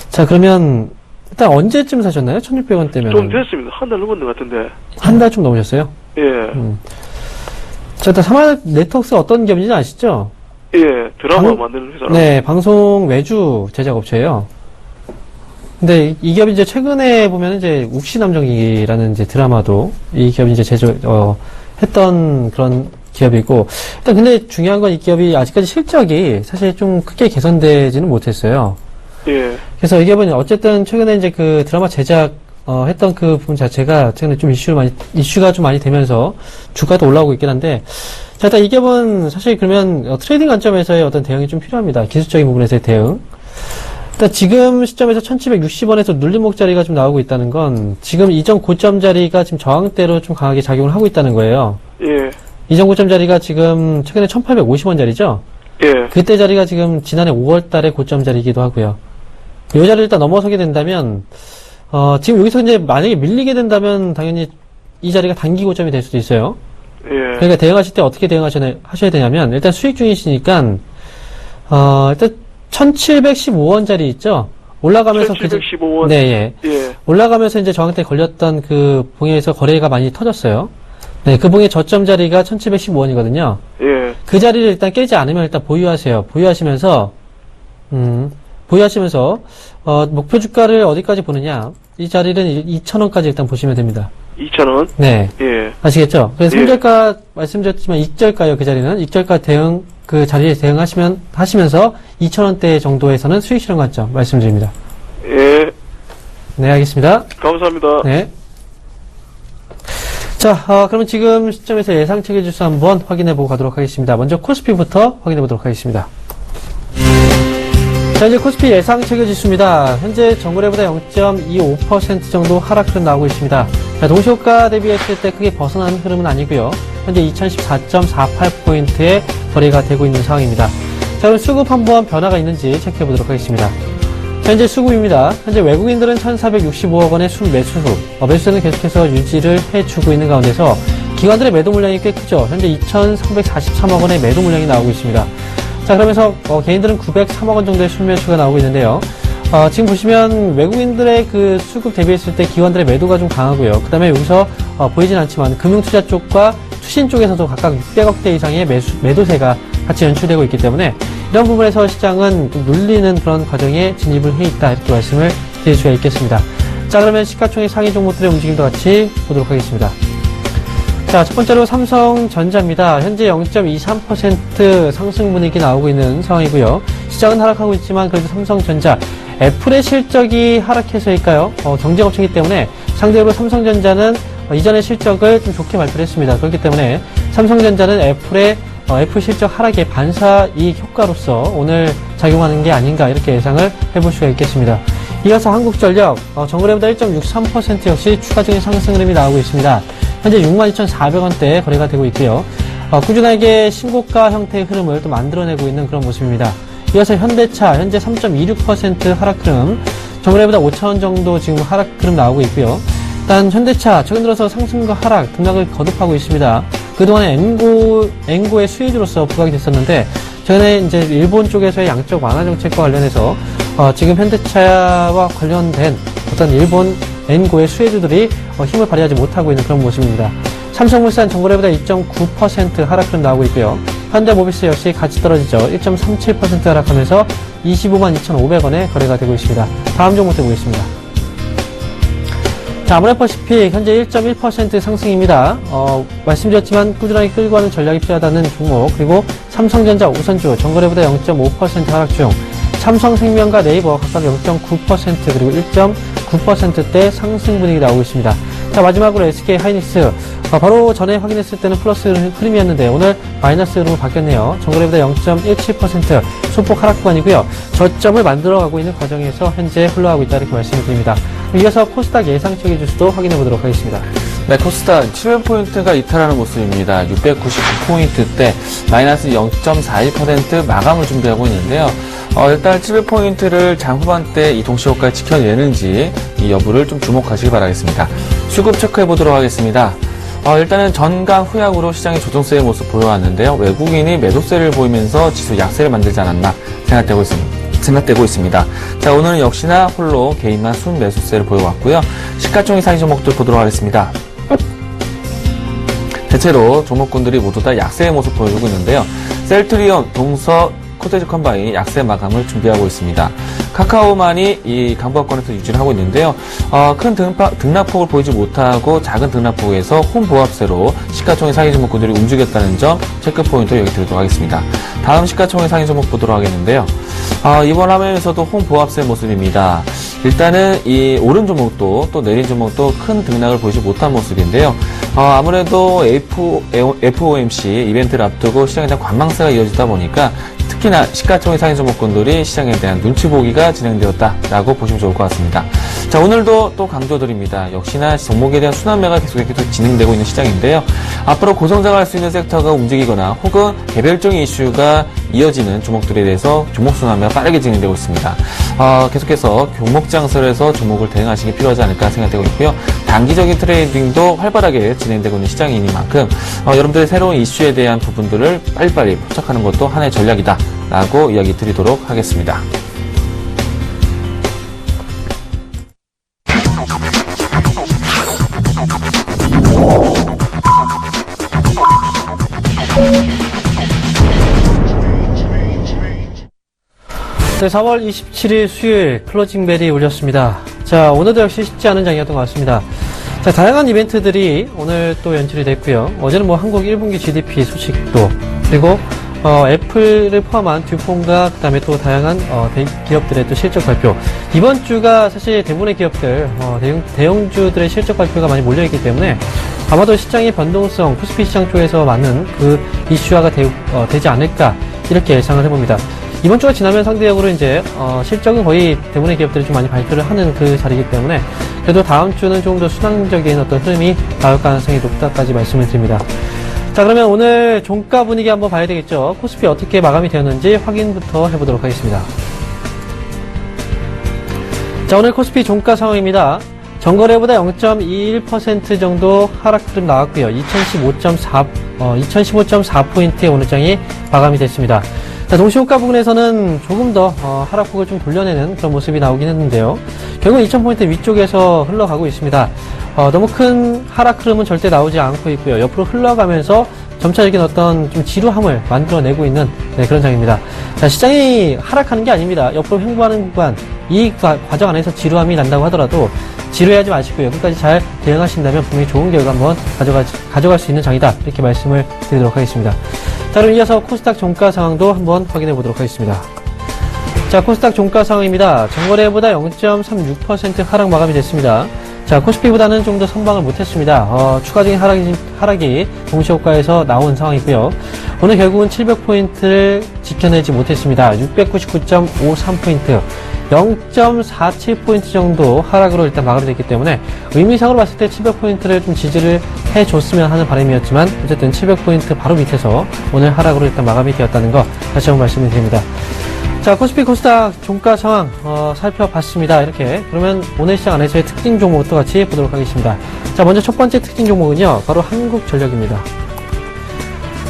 자, 그러면, 일단 언제쯤 사셨나요? 1,600원 때면. 좀 됐습니다. 한 달 넘었는 것 같은데. 한 달 좀 넘으셨어요? 예, 자, 일단 사마 네트워크스 어떤 기업인지 아시죠? 예, 드라마 방- 만드는 회사. 네, 방송 외주 제작 업체예요. 근데 이 기업이 이제 최근에 보면 이제 욱시남정기라는 이제 드라마도 이 기업이 이제 했던 그런 기업이고, 일단 근데 중요한 건 이 기업이 아직까지 실적이 사실 좀 크게 개선되지는 못했어요. 예, 그래서 이 기업은 어쨌든 최근에 이제 그 드라마 제작 했던 그 부분 자체가 최근에 좀 이슈가 좀 많이 되면서 주가도 올라오고 있긴 한데, 자, 일단 이 기업은 사실 그러면 트레이딩 관점에서의 어떤 대응이 좀 필요합니다. 기술적인 부분에서의 대응. 일단 지금 시점에서 1,760원에서 눌림목 자리가 좀 나오고 있다는 건 지금 이전 고점 자리가 지금 저항대로 좀 강하게 작용을 하고 있다는 거예요. 예, 이전 고점 자리가 지금 최근에 1,850원 자리죠? 예, 그때 자리가 지금 지난해 5월 달에 고점 자리이기도 하고요. 이 자리를 일단 넘어서게 된다면, 지금 여기서 이제 만약에 밀리게 된다면 당연히 이 자리가 단기 고점이 될 수도 있어요. 예, 그러니까 대응하실 때 어떻게 대응하셔야 되냐면, 일단 수익 중이시니까, 일단 1,715원짜리 있죠? 올라가면서 1,715원. 네, 예. 예, 올라가면서 이제 저항대 걸렸던 그 봉에서 거래가 많이 터졌어요. 네, 그 봉의 저점 자리가 1,715원이거든요. 예, 그 자리를 일단 깨지 않으면 일단 보유하세요. 보유하시면서, 목표 주가를 어디까지 보느냐? 이 자리는 2,000원까지 일단 보시면 됩니다. 2,000원. 네. 예, 아시겠죠? 그래서 예. 3절가 말씀드렸지만 익절가요, 그 자리는. 익절가 대응, 그 자리에 하시면서 2,000원대 정도에서는 수익 실현 관점 말씀드립니다. 예, 네, 알겠습니다. 감사합니다. 네. 자, 그러면 지금 시점에서 예상 체계 지수 한번 확인해 보고 가도록 하겠습니다. 먼저 코스피부터 확인해 보도록 하겠습니다. 자, 이제 코스피 예상 체계 지수입니다. 현재 전거래보다 0.25% 정도 하락 흐름 나오고 있습니다. 자, 동시효과 대비했을 때 크게 벗어난 흐름은 아니고요. 현재 2014.48포인트의 거래가 되고 있는 상황입니다. 자, 그럼 수급 한번 변화가 있는지 체크해 보도록 하겠습니다. 현재 수급입니다. 현재 외국인들은 1,465억 원의 매수세는 계속해서 유지를 해주고 있는 가운데서 기관들의 매도 물량이 꽤 크죠. 현재 2,343억 원의 매도 물량이 나오고 있습니다. 자, 그러면서 개인들은 903억 원 정도의 순매수가 나오고 있는데요. 지금 보시면 외국인들의 그 수급 대비했을 때 기관들의 매도가 좀 강하고요. 그 다음에 여기서 보이진 않지만 금융투자 쪽과 투신 쪽에서도 각각 600억대 이상의 매도세가 같이 연출되고 있기 때문에 이런 부분에서 시장은 좀 눌리는 그런 과정에 진입을 해 있다, 이렇게 말씀을 드릴 수가 있겠습니다. 자, 그러면 시가총액 상위 종목들의 움직임도 같이 보도록 하겠습니다. 자, 첫 번째로 삼성전자입니다. 현재 0.23% 상승 분위기 나오고 있는 상황이고요. 시장은 하락하고 있지만 그래도 삼성전자, 애플의 실적이 하락해서일까요? 경쟁업체이기 때문에 상대적으로 삼성전자는 이전의 실적을 좀 좋게 발표를 했습니다. 그렇기 때문에 삼성전자는 애플 실적 하락의 반사이익 효과로서 오늘 작용하는 게 아닌가, 이렇게 예상을 해볼 수가 있겠습니다. 이어서 한국전력, 전거래보다 1.63% 역시 추가적인 상승 흐름이 나오고 있습니다. 현재 62,400원대에 거래가 되고 있고요. 꾸준하게 신고가 형태의 흐름을 또 만들어내고 있는 그런 모습입니다. 이어서 현대차, 현재 3.26% 하락 흐름, 전거래보다 5,000원 정도 지금 하락 흐름 나오고 있고요. 일단 현대차, 최근 들어서 상승과 하락, 등락을 거듭하고 있습니다. 그동안에 엔고의 수혜주로서 부각이 됐었는데, 최근에 이제 일본 쪽에서의 양적 완화 정책과 관련해서, 지금 현대차와 관련된 어떤 일본 엔고의 수혜주들이 힘을 발휘하지 못하고 있는 그런 모습입니다. 삼성물산 전거래보다 2.9% 하락 흐름 나오고 있고요. 현대모비스 역시 같이 떨어지죠. 1.37% 하락하면서 252,500원에 거래가 되고 있습니다. 다음 종목도 보겠습니다. 자, 아모레퍼시픽 현재 1.1% 상승입니다. 말씀드렸지만 꾸준하게 끌고 가는 전략이 필요하다는 종목, 그리고 삼성전자 우선주 전거래보다 0.5% 하락 중, 삼성생명과 네이버 각각 0.9% 그리고 0.9%대 상승 분위기 나오고 있습니다. 자, 마지막으로 SK 하이닉스. 바로 전에 확인했을 때는 플러스 흐름이었는데 오늘 마이너스 흐름으로 바뀌었네요. 전거래보다 0.17% 소폭 하락 구간이고요. 저점을 만들어가고 있는 과정에서 현재 흘러가고 있다 이렇게 말씀을 드립니다. 이어서 코스닥 예상적인 주수도 확인해 보도록 하겠습니다. 네, 코스닥 700포인트가 이탈하는 모습입니다. 699포인트대 마이너스 0.41% 마감을 준비하고 있는데요. 일단 700포인트를 장 후반대 이 동시효과를 지켜내는지 이 여부를 좀 주목하시기 바라겠습니다. 수급 체크해 보도록 하겠습니다. 일단은 전강 후약으로 시장이 조정세의 모습 보여왔는데요. 외국인이 매도세를 보이면서 지수 약세를 만들지 않았나 생각되고 있습니다. 자, 오늘은 역시나 홀로 개인만 순매수세를 보여왔고요. 시가총액 상위 종목들 보도록 하겠습니다. 대체로 종목군들이 모두 다 약세의 모습 보여주고 있는데요. 셀트리온, 동서, 코테지 컴바인 약세 마감을 준비하고 있습니다. 카카오만이 이 강보합권에서 유지를 하고 있는데요. 큰 등락폭을 보이지 못하고 작은 등락폭에서 홈보합세로 시가총액 상위 종목군들이 움직였다는 점 체크 포인트로 여기 드리도록 하겠습니다. 다음 시가총액 상위 종목 보도록 하겠는데요. 이번 화면에서도 홈보합세 모습입니다. 일단은 이 오른 종목도 또 내린 종목도 큰 등락을 보이지 못한 모습인데요. 아무래도 FOMC 이벤트를 앞두고 시장에 대한 관망세가 이어지다 보니까 특히나 시가총액 상위 종목군들이 시장에 대한 눈치 보기가 진행되었다라고 보시면 좋을 것 같습니다. 자, 오늘도 또 강조드립니다. 역시나 종목에 대한 순환매가 계속 진행되고 있는 시장인데요. 앞으로 고성장할 수 있는 섹터가 움직이거나 혹은 개별적인 이슈가 이어지는 종목들에 대해서 종목 순환매가 빠르게 진행되고 있습니다. 계속해서 종목장설에서 종목을 대응하시기 필요하지 않을까 생각되고 있고요. 단기적인 트레이딩도 활발하게 진행되고 있는 시장이니만큼 여러분들의 새로운 이슈에 대한 부분들을 빨리빨리 포착하는 것도 하나의 전략이다 라고 이야기 드리도록 하겠습니다. 네, 4월 27일 수요일 클로징 벨이 울렸습니다. 자, 오늘도 역시 쉽지 않은 장이었던 것 같습니다. 자, 다양한 이벤트들이 오늘 또 연출이 됐고요. 어제는 뭐 한국 1분기 GDP 소식도, 그리고 애플을 포함한 듀폰과 그다음에 또 다양한 기업들의 또 실적 발표. 이번 주가 사실 대부분의 기업들, 대형주들의 실적 발표가 많이 몰려있기 때문에 아마도 시장의 변동성, 코스피 시장 쪽에서 맞는 그 이슈화가 되지 않을까 이렇게 예상을 해봅니다. 이번 주가 지나면 상대적으로 이제 실적은 거의 대부분의 기업들이 좀 많이 발표를 하는 그 자리이기 때문에 그래도 다음 주는 좀 더 순환적인 어떤 흐름이 나올 가능성이 높다까지 말씀을 드립니다. 자, 그러면 오늘 종가 분위기 한번 봐야 되겠죠. 코스피 어떻게 마감이 되었는지 확인부터 해보도록 하겠습니다. 자, 오늘 코스피 종가 상황입니다. 전거래보다 0.21% 정도 하락 흐름 나왔고요. 2015.4포인트의 오늘 장이 마감이 됐습니다. 자, 동시호가 부분에서는 조금 더 하락폭을 좀 돌려내는 그런 모습이 나오긴 했는데요. 결국 2000포인트 위쪽에서 흘러가고 있습니다. 너무 큰 하락 흐름은 절대 나오지 않고 있고요. 옆으로 흘러가면서 점차적인 어떤 좀 지루함을 만들어내고 있는 그런 장입니다. 자, 시장이 하락하는 게 아닙니다. 옆으로 횡보하는 구간, 이 과정 안에서 지루함이 난다고 하더라도 지루해하지 마시고요. 끝까지 잘 대응하신다면 분명히 좋은 결과 한번 가져갈 수 있는 장이다. 이렇게 말씀을 드리도록 하겠습니다. 자, 그럼 이어서 코스닥 종가 상황도 한번 확인해 보도록 하겠습니다. 자, 코스닥 종가 상황입니다. 전거래보다 0.36% 하락 마감이 됐습니다. 자, 코스피보다는 좀 더 선방을 못했습니다. 추가적인 하락이 동시효과에서 나온 상황이고요. 오늘 결국은 700포인트를 지켜내지 못했습니다. 699.53포인트. 0.47포인트 정도 하락으로 일단 마감이 됐기 때문에 의미상으로 봤을 때 700포인트를 좀 지지를 해줬으면 하는 바람이었지만 어쨌든 700포인트 바로 밑에서 오늘 하락으로 일단 마감이 되었다는 거 다시 한번 말씀을 드립니다. 자, 코스피 코스닥 종가 상황 살펴봤습니다. 이렇게 그러면 오늘 시장 안에서의 특징 종목도 같이 보도록 하겠습니다. 자, 먼저 첫 번째 특징 종목은요, 바로 한국전력입니다.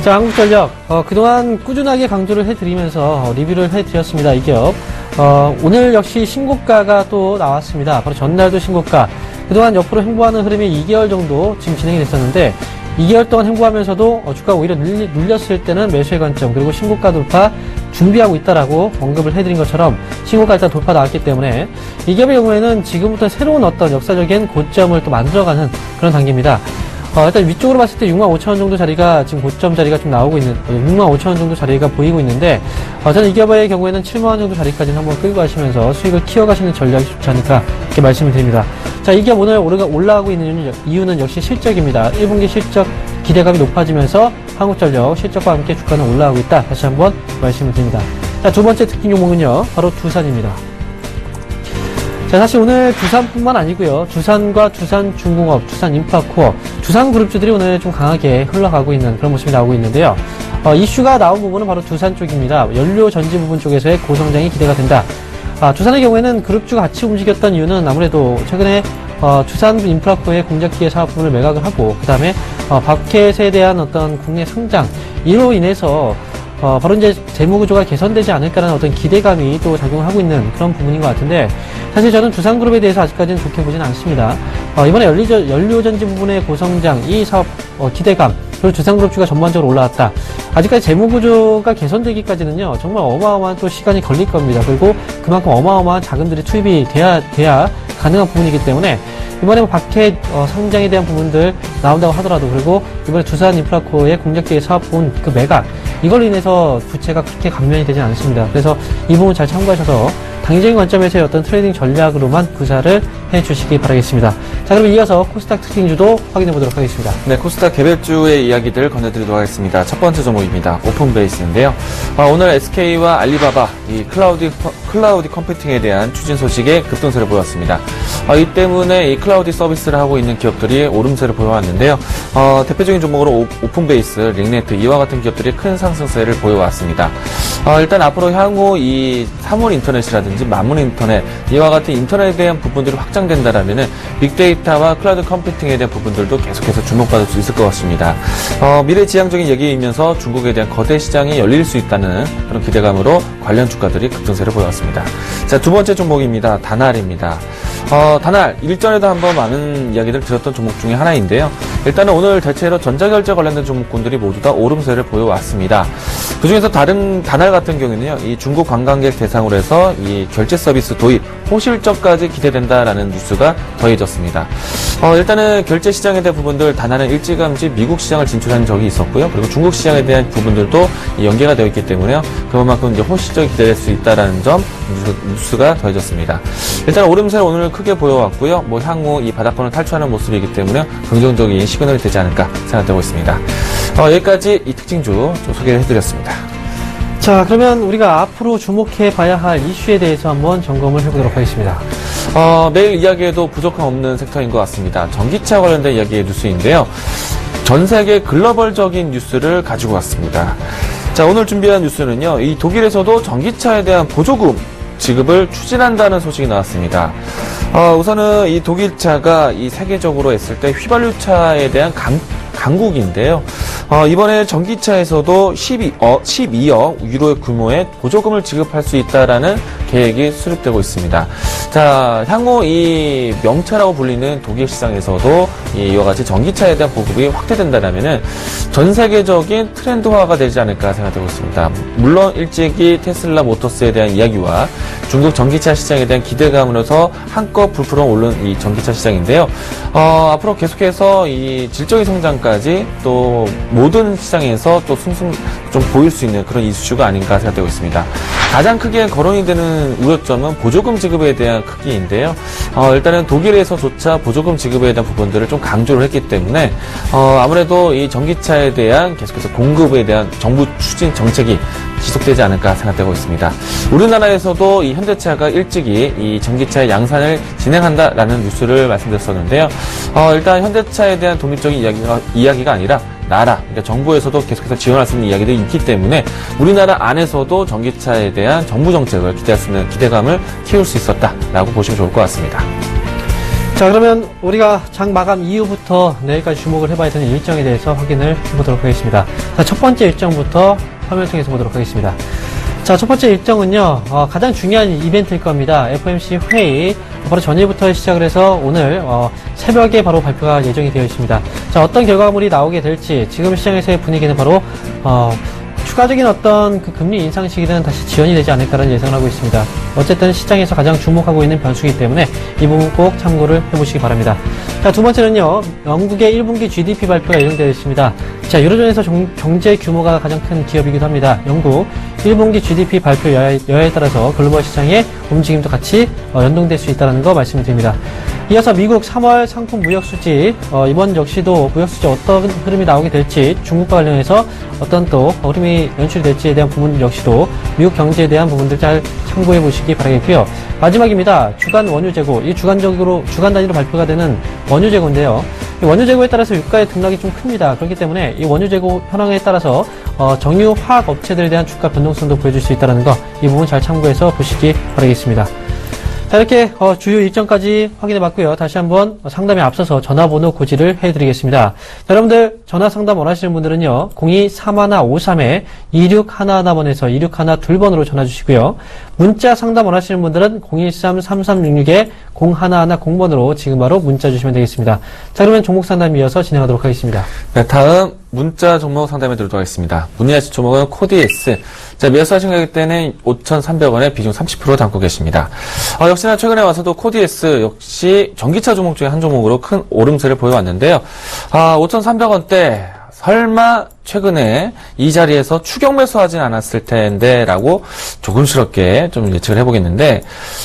자, 한국전력 그동안 꾸준하게 강조를 해드리면서 리뷰를 해드렸습니다. 이 기업 오늘 역시 신고가가 또 나왔습니다. 바로 전날도 신고가. 그동안 옆으로 횡보하는 흐름이 2개월 정도 지금 진행이 됐었는데 2개월 동안 횡보하면서도 주가가 오히려 눌렸을 때는 매수의 관점, 그리고 신고가 돌파 준비하고 있다라고 언급을 해드린 것처럼 신고가 일단 돌파 나왔기 때문에 이 기업의 경우에는 지금부터 새로운 어떤 역사적인 고점을 또 만들어가는 그런 단계입니다. 일단 위쪽으로 봤을 때 65,000원 정도 자리가 지금 고점 자리가 좀 나오고 있는, 65,000원 정도 자리가 보이고 있는데, 저는 이 기업의 경우에는 70,000원 정도 자리까지는 한번 끌고 가시면서 수익을 키워가시는 전략이 좋지 않을까, 이렇게 말씀을 드립니다. 자, 이 기업 오늘 올라가고 있는 이유는 역시 실적입니다. 1분기 실적 기대감이 높아지면서 한국전력 실적과 함께 주가는 올라가고 있다. 다시 한번 말씀을 드립니다. 자, 두 번째 특징 종목은요, 바로 두산입니다. 자, 사실 오늘 두산뿐만 아니고요. 두산과 두산중공업, 두산인프라코어, 두산그룹주들이 오늘 좀 강하게 흘러가고 있는 그런 모습이 나오고 있는데요. 이슈가 나온 부분은 바로 두산 쪽입니다. 연료 전지 부분 쪽에서의 고성장이 기대가 된다. 두산의 경우에는 그룹주가 같이 움직였던 이유는 아무래도 최근에 두산인프라코어의 공작기계 사업 부분을 매각을 하고, 그 다음에 바켓에 대한 어떤 국내 성장, 이로 인해서 바로 이제 재무구조가 개선되지 않을까라는 어떤 기대감이 또 작용을 하고 있는 그런 부분인 것 같은데, 사실 저는 두산그룹에 대해서 아직까지는 좋게 보진 않습니다. 이번에 연료전지 부분의 고성장, 이 사업 기대감, 그리고 두산그룹주가 전반적으로 올라왔다. 아직까지 재무구조가 개선되기까지는요, 정말 어마어마한 또 시간이 걸릴 겁니다. 그리고 그만큼 어마어마한 자금들이 투입이 돼야 가능한 부분이기 때문에, 이번에 바켓 성장에 대한 부분들 나온다고 하더라도, 그리고 이번에 두산인프라코어의 공작기계 사업 부분 그 매각, 이걸로 인해서 부채가 그렇게 감면이 되지 않습니다. 그래서 이 부분 잘 참고하셔서 당위적인 관점에서의 어떤 트레이딩 전략으로만 구사를 해주시기 바라겠습니다. 자, 그럼 이어서 코스닥 특징주도 확인해 보도록 하겠습니다. 네, 코스닥 개별주의 이야기들 건네드리도록 하겠습니다. 첫 번째 종목입니다. 오픈베이스인데요. 오늘 SK와 알리바바, 이 클라우드 컴퓨팅에 대한 추진 소식에 급등세를 보였습니다. 이 때문에 이 클라우드 서비스를 하고 있는 기업들이 오름세를 보여왔는데요. 대표적인 종목으로 오픈베이스, 링네트, 이와 같은 기업들이 큰 상승세를 보여왔습니다. 일단 앞으로 향후 이 사물 인터넷이라든지 만물 인터넷, 이와 같은 인터넷에 대한 부분들이 확장된다라면은 빅데이터와 클라우드 컴퓨팅에 대한 부분들도 계속해서 주목받을 수 있을 것 같습니다. 미래지향적인 얘기이면서 중국에 대한 거대 시장이 열릴 수 있다는 그런 기대감으로 관련 주가들이 급등세를 보였습니다. 자, 두 번째 종목입니다. 다날입니다. 다날, 일전에도 한번 많은 이야기를 드렸던 종목 중에 하나인데요. 일단은 오늘 대체로 전자결제 관련된 종목군들이 모두 다 오름세를 보여왔습니다. 그 중에서 다날 같은 경우는요, 이 중국 관광객 대상으로 해서 이 결제 서비스 도입, 호실적까지 기대된다라는 뉴스가 더해졌습니다. 일단은 결제 시장에 대한 부분들, 다날은 일찌감치 미국 시장을 진출한 적이 있었고요. 그리고 중국 시장에 대한 부분들도 연계가 되어 있기 때문에요. 그만큼 이제 호실적이 기대될 수 있다라는 점, 뉴스가 더해졌습니다. 일단 오름세를 오늘 크게 보여왔고요. 향후 이 바닥권을 탈출하는 모습이기 때문에 긍정적인 시그널이 되지 않을까 생각되고 있습니다. 여기까지 이 특징주 좀 소개를 해드렸습니다. 자, 그러면 우리가 앞으로 주목해 봐야 할 이슈에 대해서 한번 점검을 해보도록 하겠습니다. 매일 이야기에도 부족함 없는 섹터인 것 같습니다. 전기차 관련된 이야기의 뉴스인데요. 전 세계 글로벌적인 뉴스를 가지고 왔습니다. 자, 오늘 준비한 뉴스는요, 이 독일에서도 전기차에 대한 보조금 지급을 추진한다는 소식이 나왔습니다. 우선은 이 독일차가 이 세계적으로 했을 때 휘발유차에 대한 강국인데요. 이번에 전기차에서도 12억 유로의 규모의 보조금을 지급할 수 있다라는 계획이 수립되고 있습니다. 자, 향후 이 명차라고 불리는 독일 시장에서도 이와 같이 전기차에 대한 보급이 확대된다면은 전 세계적인 트렌드화가 되지 않을까 생각되고 있습니다. 물론 일찍이 테슬라 모터스에 대한 이야기와 중국 전기차 시장에 대한 기대감으로서 한껏 불풀어 오른 이 전기차 시장인데요. 앞으로 계속해서 이 질적인 성장까지 또 모든 시장에서 또 좀 보일 수 있는 그런 이슈가 아닌가 생각되고 있습니다. 가장 크게 거론이 되는 우려점은 보조금 지급에 대한 크기인데요. 일단은 독일에서조차 보조금 지급에 대한 부분들을 좀 강조를 했기 때문에 아무래도 이 전기차에 대한 계속해서 공급에 대한 정부 추진 정책이 지속되지 않을까 생각되고 있습니다. 우리나라에서도 이 현대차가 일찍이 이 전기차의 양산을 진행한다라는 뉴스를 말씀드렸었는데요. 일단 현대차에 대한 독립적인 이야기가 아니라 그러니까 정부에서도 계속해서 지원할 수 있는 이야기들이 있기 때문에 우리나라 안에서도 전기차에 대한 정부 정책을 기대할 수 있는 기대감을 키울 수 있었다라고 보시면 좋을 것 같습니다. 자, 그러면 우리가 장 마감 이후부터 내일까지 주목을 해봐야 되는 일정에 대해서 확인을 해보도록 하겠습니다. 자, 첫 번째 일정부터 화면을 통해서 보도록 하겠습니다. 자, 첫 번째 일정은요, 가장 중요한 이벤트일 겁니다. FOMC 회의. 바로 전일부터 시작을 해서 오늘, 새벽에 바로 발표가 예정이 되어 있습니다. 자, 어떤 결과물이 나오게 될지, 지금 시장에서의 분위기는 바로, 추가적인 어떤 그 금리 인상 시기는 다시 지연이 되지 않을까라는 예상을 하고 있습니다. 어쨌든 시장에서 가장 주목하고 있는 변수이기 때문에 이 부분 꼭 참고를 해보시기 바랍니다. 자, 두 번째는요, 영국의 1분기 GDP 발표가 예정되어 있습니다. 자, 유로존에서 경제 규모가 가장 큰 기업이기도 합니다. 영국 1분기 GDP 발표 여야에 따라서 글로벌 시장의 움직임도 같이 연동될 수 있다는 거 말씀을 드립니다. 이어서 미국 3월 상품 무역 수지, 이번 역시도 무역 수지 어떤 흐름이 나오게 될지, 중국과 관련해서 어떤 또 흐름이 연출이 될지에 대한 부분 역시도 미국 경제에 대한 부분들 잘 참고해 보시기 바라겠고요. 마지막입니다. 주간 원유 재고, 이 주간 단위로 발표가 되는 원유 재고인데요. 이 원유 재고에 따라서 유가의 등락이 좀 큽니다. 그렇기 때문에 이 원유 재고 현황에 따라서 정유 화학 업체들에 대한 주가 변동성도 보여줄 수 있다는 거, 이 부분 잘 참고해서 보시기 바라겠습니다. 자, 이렇게 주요 일정까지 확인해 봤고요. 다시 한번 상담에 앞서서 전화번호 고지를 해드리겠습니다. 자, 여러분들 전화 상담 원하시는 분들은요, 023153-2611번에서 2612번으로 전화 주시고요. 문자 상담 원하시는 분들은 013-3366-0110번으로 지금 바로 문자 주시면 되겠습니다. 자, 그러면 종목 상담 이어서 진행하도록 하겠습니다. 네, 다음 문자 종목 상담에 들도록 하겠습니다. 문의하실 종목은 코디에스. 자, 매수하신 가격 때는 5,300원에 비중 30% 담고 계십니다. 역시나 최근에 와서도 코디에스 역시 전기차 종목 중에 한 종목으로 큰 오름세를 보여왔는데요. 5,300원대 설마 최근에 이 자리에서 추격 매수하진 않았을 텐데 라고 조금스럽게 좀 예측을 해보겠는데,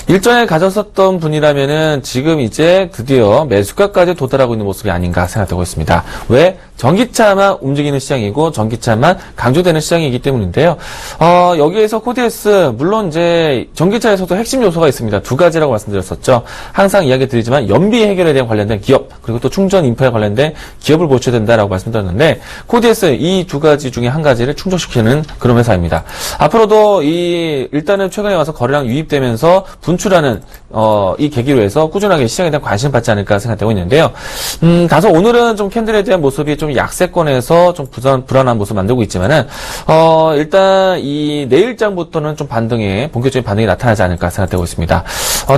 일전에 가졌었던 분이라면은 지금 이제 드디어 매수가까지 도달하고 있는 모습이 아닌가 생각되고 있습니다. 왜? 전기차만 움직이는 시장이고 전기차만 강조되는 시장이기 때문인데요. 여기에서 코디에스, 물론 이제 전기차에서도 핵심 요소가 있습니다. 두 가지라고 말씀드렸었죠. 항상 이야기 드리지만 연비 해결에 대한 관련된 기업, 그리고 또 충전 인프라에 관련된 기업을 보셔야 된다라고 말씀드렸는데, 코디에스 이 두 가지 중에 한 가지를 충족시키는 그런 회사입니다. 앞으로도 일단은 최근에 와서 거래량 유입되면서 분출하는 이 계기로 해서 꾸준하게 시장에 대한 관심을 받지 않을까 생각되고 있는데요. 다소 오늘은 좀 캔들에 대한 모습이 좀 약세권에서 좀 불안한 모습 만들고 있지만은 일단 이 내일장부터는 좀 본격적인 반등이 나타나지 않을까 생각되고 있습니다.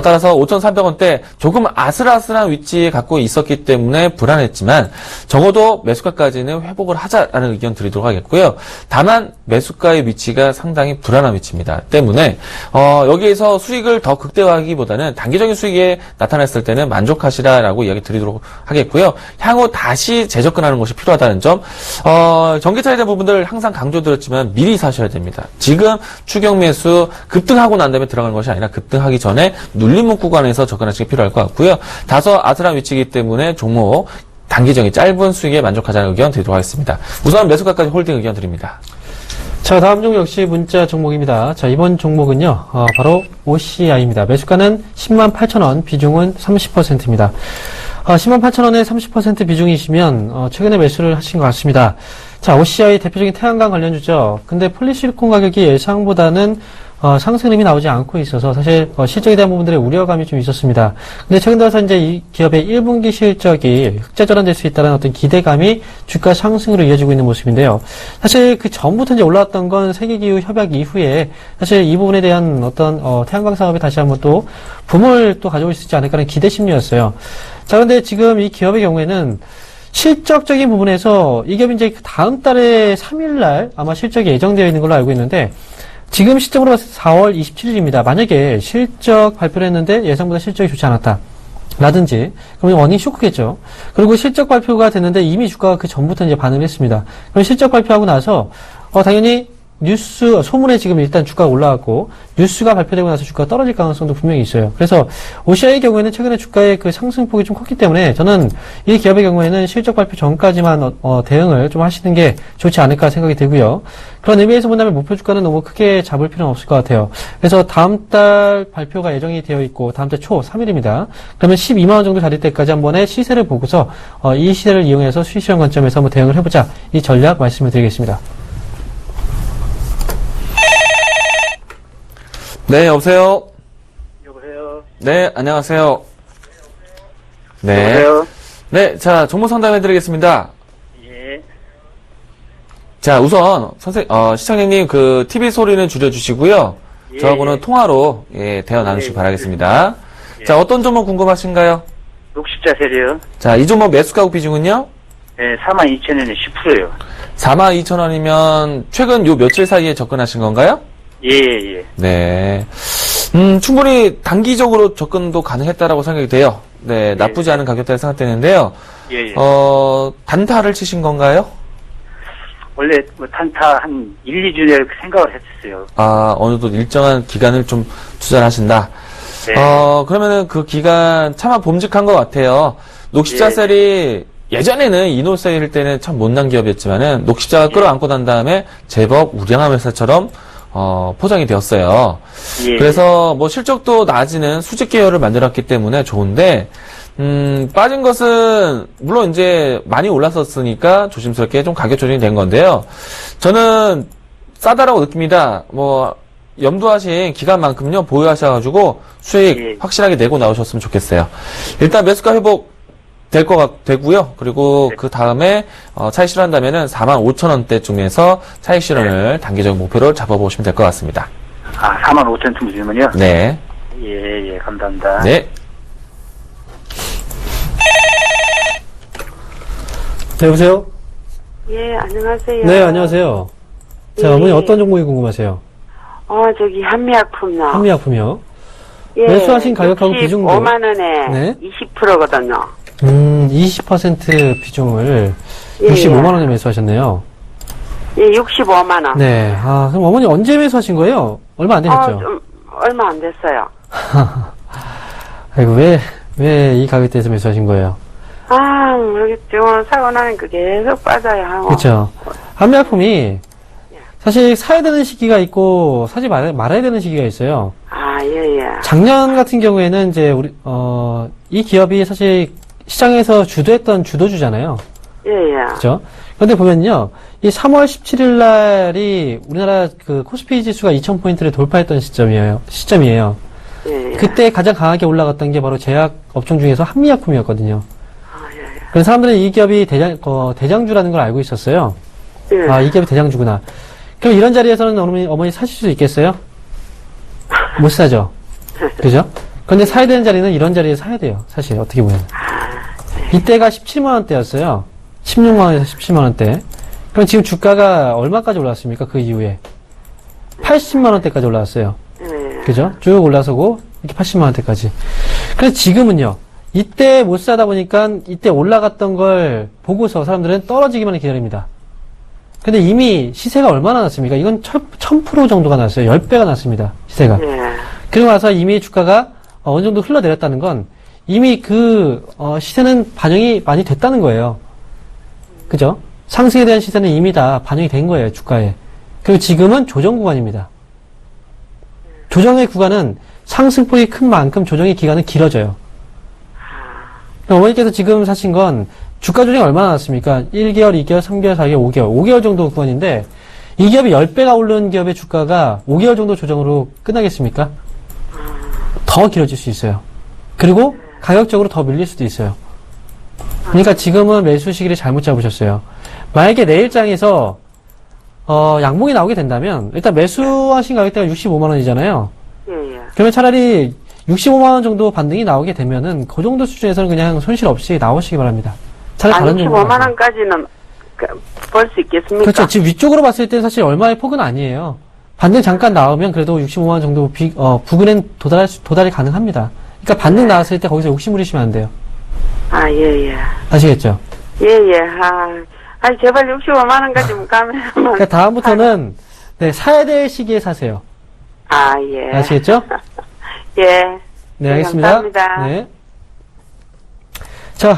따라서 5,300원대 조금 아슬아슬한 위치에 갖고 있었기 때문에 불안했지만 적어도 매수가까지는 회복을 하자라는 의견 드리도록 하겠고요. 다만 매수가의 위치가 상당히 불안한 위치입니다. 때문에 여기에서 수익을 더 극대화하기보다는 단기적인 수익에 나타났을 때는 만족하시라라고 이야기 드리도록 하겠고요. 향후 다시 재접근하는 것이 필요하다는 점, 전기차에 대한 부분들 항상 강조드렸지만 미리 사셔야 됩니다. 지금 추격 매수 급등하고 난 다음에 들어가는 것이 아니라 급등하기 전에 눌림목 구간에서 접근하시기 필요할 것 같고요. 다소 아슬한 위치이기 때문에 종목 단기적인 짧은 수익에 만족하자는 의견 드리도록 하겠습니다. 우선 매수가까지 홀딩 의견 드립니다. 자, 다음 종목 역시 문자 종목입니다. 자, 이번 종목은요, 바로 OCI입니다. 매수가는 108,000원, 비중은 30%입니다. 108,000원에 30% 비중이시면, 최근에 매수를 하신 것 같습니다. 자, OCI 대표적인 태양광 관련주죠. 근데 폴리실리콘 가격이 예상보다는 상승름이 나오지 않고 있어서 사실 실적에 대한 부분들의 우려감이 좀 있었습니다. 근데 최근 들어서 이제 이 기업의 1분기 실적이 흑자 전환될 수 있다는 어떤 기대감이 주가 상승으로 이어지고 있는 모습인데요. 사실 그 전부터 이제 올라왔던 건 세계기후 협약 이후에 사실 이 부분에 대한 어떤 태양광 사업이 다시 한번 또 붐을 또 가져올 수 있지 않을까라는 기대 심리였어요. 자, 그런데 지금 이 기업의 경우에는 실적적인 부분에서 이 기업이 이제 다음 달에 3일날 아마 실적이 예정되어 있는 걸로 알고 있는데, 지금 시점으로 봤을 때 4월 27일입니다. 만약에 실적 발표를 했는데 예상보다 실적이 좋지 않았다. 라든지, 그러면 원인 쇼크겠죠. 그리고 실적 발표가 됐는데 이미 주가가 그 전부터 이제 반응을 했습니다. 그럼 실적 발표하고 나서, 당연히 소문에 지금 일단 주가가 올라왔고, 뉴스가 발표되고 나서 주가가 떨어질 가능성도 분명히 있어요. 그래서 OCI의 경우에는 최근에 주가의 그 상승폭이 좀 컸기 때문에 저는 이 기업의 경우에는 실적 발표 전까지만 대응을 좀 하시는 게 좋지 않을까 생각이 들고요. 그런 의미에서 본다면 목표 주가는 너무 크게 잡을 필요는 없을 것 같아요. 그래서 다음 달 발표가 예정이 되어 있고, 다음 달 초 3일입니다. 그러면 12만원 정도 자릴 때까지 한 번에 시세를 보고서 이 시세를 이용해서 수익 실현 관점에서 한번 대응을 해보자. 이 전략 말씀을 드리겠습니다. 네, 여보세요? 여보세요? 네, 안녕하세요. 네. 여보세요? 네, 자, 종목 상담해드리겠습니다. 예. 자, 우선, 시청자님, TV 소리는 줄여주시고요. 예, 저하고는 예. 통화로, 대화 나누시기 예, 바라겠습니다. 예. 자, 어떤 종목 궁금하신가요? 녹십자 세력. 자, 이 종목 매수가격 비중은요? 네, 42,000원에 10%요. 42,000원이면 최근 요 며칠 사이에 접근하신 건가요? 예, 예. 네. 충분히 단기적으로 접근도 가능했다라고 생각이 돼요. 네, 나쁘지 않은 가격대를 생각되는데요. 예, 예. 단타를 치신 건가요? 원래 뭐 단타 한 1, 2주에 생각을 했었어요. 어느 정도 일정한 기간을 좀 투자를 하신다. 네. 그러면은 그 기간 참 봄직한 것 같아요. 녹십자셀이 예전에는 이노셀일 때는 참 못난 기업이었지만은 녹십자가 끌어안고 난 다음에 제법 우량한 회사처럼 포장이 되었어요. 예. 그래서 뭐 실적도 낮은 수직 계열을 만들었기 때문에 좋은데 빠진 것은 물론 이제 많이 올랐었으니까 조심스럽게 좀 가격 조정이 된 건데요. 저는 싸다라고 느낍니다. 뭐 염두하신 기간만큼요 보유하셔가지고 수익 예. 확실하게 내고 나오셨으면 좋겠어요. 일단 매수가 회복 되고요. 그리고 그 다음에 차익 실현한다면은 45,000원대쯤에서 차익 실현을 단기적 목표로 잡아보시면 될 것 같습니다. 45,000원 주시면요? 네. 예, 예, 감사합니다. 네. 네, 여보세요? 예, 안녕하세요. 네, 안녕하세요. 자, 예. 어머니 어떤 종목이 궁금하세요? 저기 한미약품요. 한미약품이요? 예, 매수하신 가격하고 비중도? 5만 원에 네. 20%거든요. 20% 비중을 예, 65만 원에 매수하셨네요. 예, 65만 원. 네. 그럼 어머니 언제 매수하신 거예요? 얼마 안 되셨죠? 좀 얼마 안 됐어요. 아이고, 왜 이 가격대에서 매수하신 거예요? 모르겠죠. 사고 나니까 계속 빠져요. 하고. 그렇죠. 한미약품이 사실 사야 되는 시기가 있고 사지 말아야 되는 시기가 있어요. 예, 예. 작년 같은 경우에는 이제 이 기업이 사실 시장에서 주도했던 주도주잖아요. 예, 예. 그죠? 그런데 보면요. 이 3월 17일 날이 우리나라 그 코스피 지수가 2,000포인트를 돌파했던 시점이에요. 예, 예. 그때 가장 강하게 올라갔던 게 바로 제약 업종 중에서 한미약품이었거든요. 예, 예. 그래서 사람들은 이 기업이 대장주라는 걸 알고 있었어요. 예. 이 기업이 대장주구나. 그럼 이런 자리에서는 어머니 사실 수 있겠어요? 못 사죠. 그죠? 그런데 사야 되는 자리는 이런 자리에 사야 돼요. 사실 어떻게 보면. 이때가 17만 원대였어요. 16만 원에서 17만 원대. 그럼 지금 주가가 얼마까지 올랐습니까? 그 이후에 80만 원대까지 올라왔어요. 예. 그죠? 쭉 올라서고 이렇게 80만 원대까지. 그래서 지금은요. 이때 못 사다 보니까 이때 올라갔던 걸 보고서 사람들은 떨어지기만 기다립니다. 근데 이미 시세가 얼마나 났습니까? 이건 1000% 정도가 났어요. 10배가 났습니다. 시세가. 예. 그리고 나서 이미 주가가 어느 정도 흘러내렸다는 건 이미 시세는 반영이 많이 됐다는 거예요. 그죠? 상승에 대한 시세는 이미 다 반영이 된 거예요. 주가에. 그리고 지금은 조정 구간입니다. 조정의 구간은 상승폭이 큰 만큼 조정의 기간은 길어져요. 어머니께서 지금 사신 건 주가 조정이 얼마나 났습니까? 1개월, 2개월, 3개월, 4개월, 5개월. 5개월 정도 구간인데 이 기업이 10배가 오른 기업의 주가가 5개월 정도 조정으로 끝나겠습니까? 더 길어질 수 있어요. 그리고 가격적으로 더 밀릴 수도 있어요. 그러니까 지금은 매수 시기를 잘못 잡으셨어요. 만약에 내일장에서 양봉이 나오게 된다면 일단 매수하신 가격대가 65만 원이잖아요. 예, 예. 그러면 차라리 65만 원 정도 반등이 나오게 되면은 그 정도 수준에서는 그냥 손실 없이 나오시기 바랍니다. 차라리 다른 종목 65만 원까지는 벌 수 있겠습니까? 그렇죠. 지금 위쪽으로 봤을 때 사실 얼마의 폭은 아니에요. 반등 잠깐 나오면 그래도 65만 원 정도 부근엔 도달이 가능합니다. 그러니까 반등 나왔을 때 거기서 욕심 부리시면 안 돼요. 예, 예. 아시겠죠? 예, 예. 제발 65만 원까지 가면. 그러니까 다음부터는 네, 사야 될 시기에 사세요. 예. 아시겠죠? 예. 네, 알겠습니다. 감사합니다. 네. 자,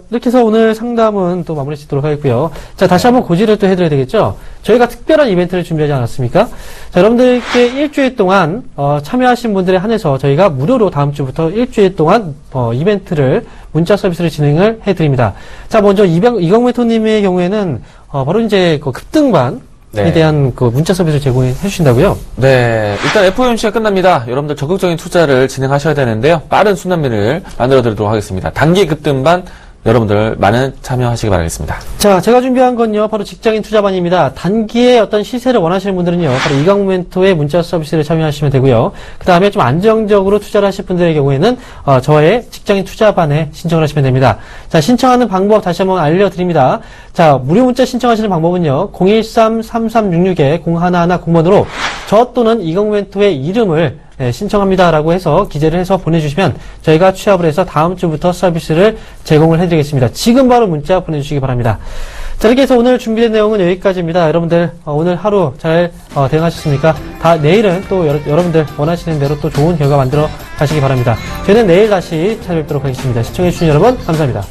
이렇게 해서 오늘 상담은 또 마무리 짓도록 하겠고요. 자, 다시 한번 고지를 또 해드려야 되겠죠? 저희가 특별한 이벤트를 준비하지 않았습니까? 자, 여러분들께 일주일 동안, 참여하신 분들에 한해서 저희가 무료로 다음 주부터 일주일 동안, 이벤트를, 문자 서비스를 진행을 해드립니다. 자, 먼저 이경매토님의 경우에는, 바로 이제 그 급등반에 네. 대한 그 문자 서비스를 제공해 주신다고요? 네, 일단 FOMC가 끝납니다. 여러분들 적극적인 투자를 진행하셔야 되는데요. 빠른 순환매를 만들어 드리도록 하겠습니다. 단기 급등반 여러분들 많은 참여하시기 바라겠습니다. 자, 제가 준비한 건요, 바로 직장인 투자반입니다. 단기에 어떤 시세를 원하시는 분들은요, 바로 이강우 멘토의 문자 서비스를 참여하시면 되고요. 그 다음에 좀 안정적으로 투자를 하실 분들의 경우에는, 저의 직장인 투자반에 신청을 하시면 됩니다. 자, 신청하는 방법 다시 한번 알려드립니다. 자, 무료 문자 신청하시는 방법은요, 013-3366-0110번으로 저 또는 이강우 멘토의 이름을 신청합니다라고 해서 기재를 해서 보내주시면 저희가 취합을 해서 다음 주부터 서비스를 제공을 해드리겠습니다. 지금 바로 문자 보내주시기 바랍니다. 자, 이렇게 해서 오늘 준비된 내용은 여기까지입니다. 여러분들 오늘 하루 잘 대응하셨습니까? 내일은 또 여러분들 원하시는 대로 또 좋은 결과 만들어 가시기 바랍니다. 저희는 내일 다시 찾아뵙도록 하겠습니다. 시청해주신 여러분 감사합니다.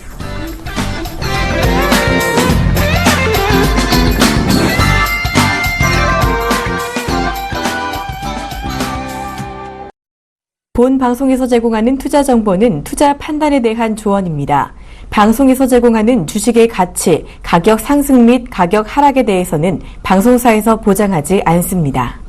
본 방송에서 제공하는 투자 정보는 투자 판단에 대한 조언입니다. 방송에서 제공하는 주식의 가치, 가격 상승 및 가격 하락에 대해서는 방송사에서 보장하지 않습니다.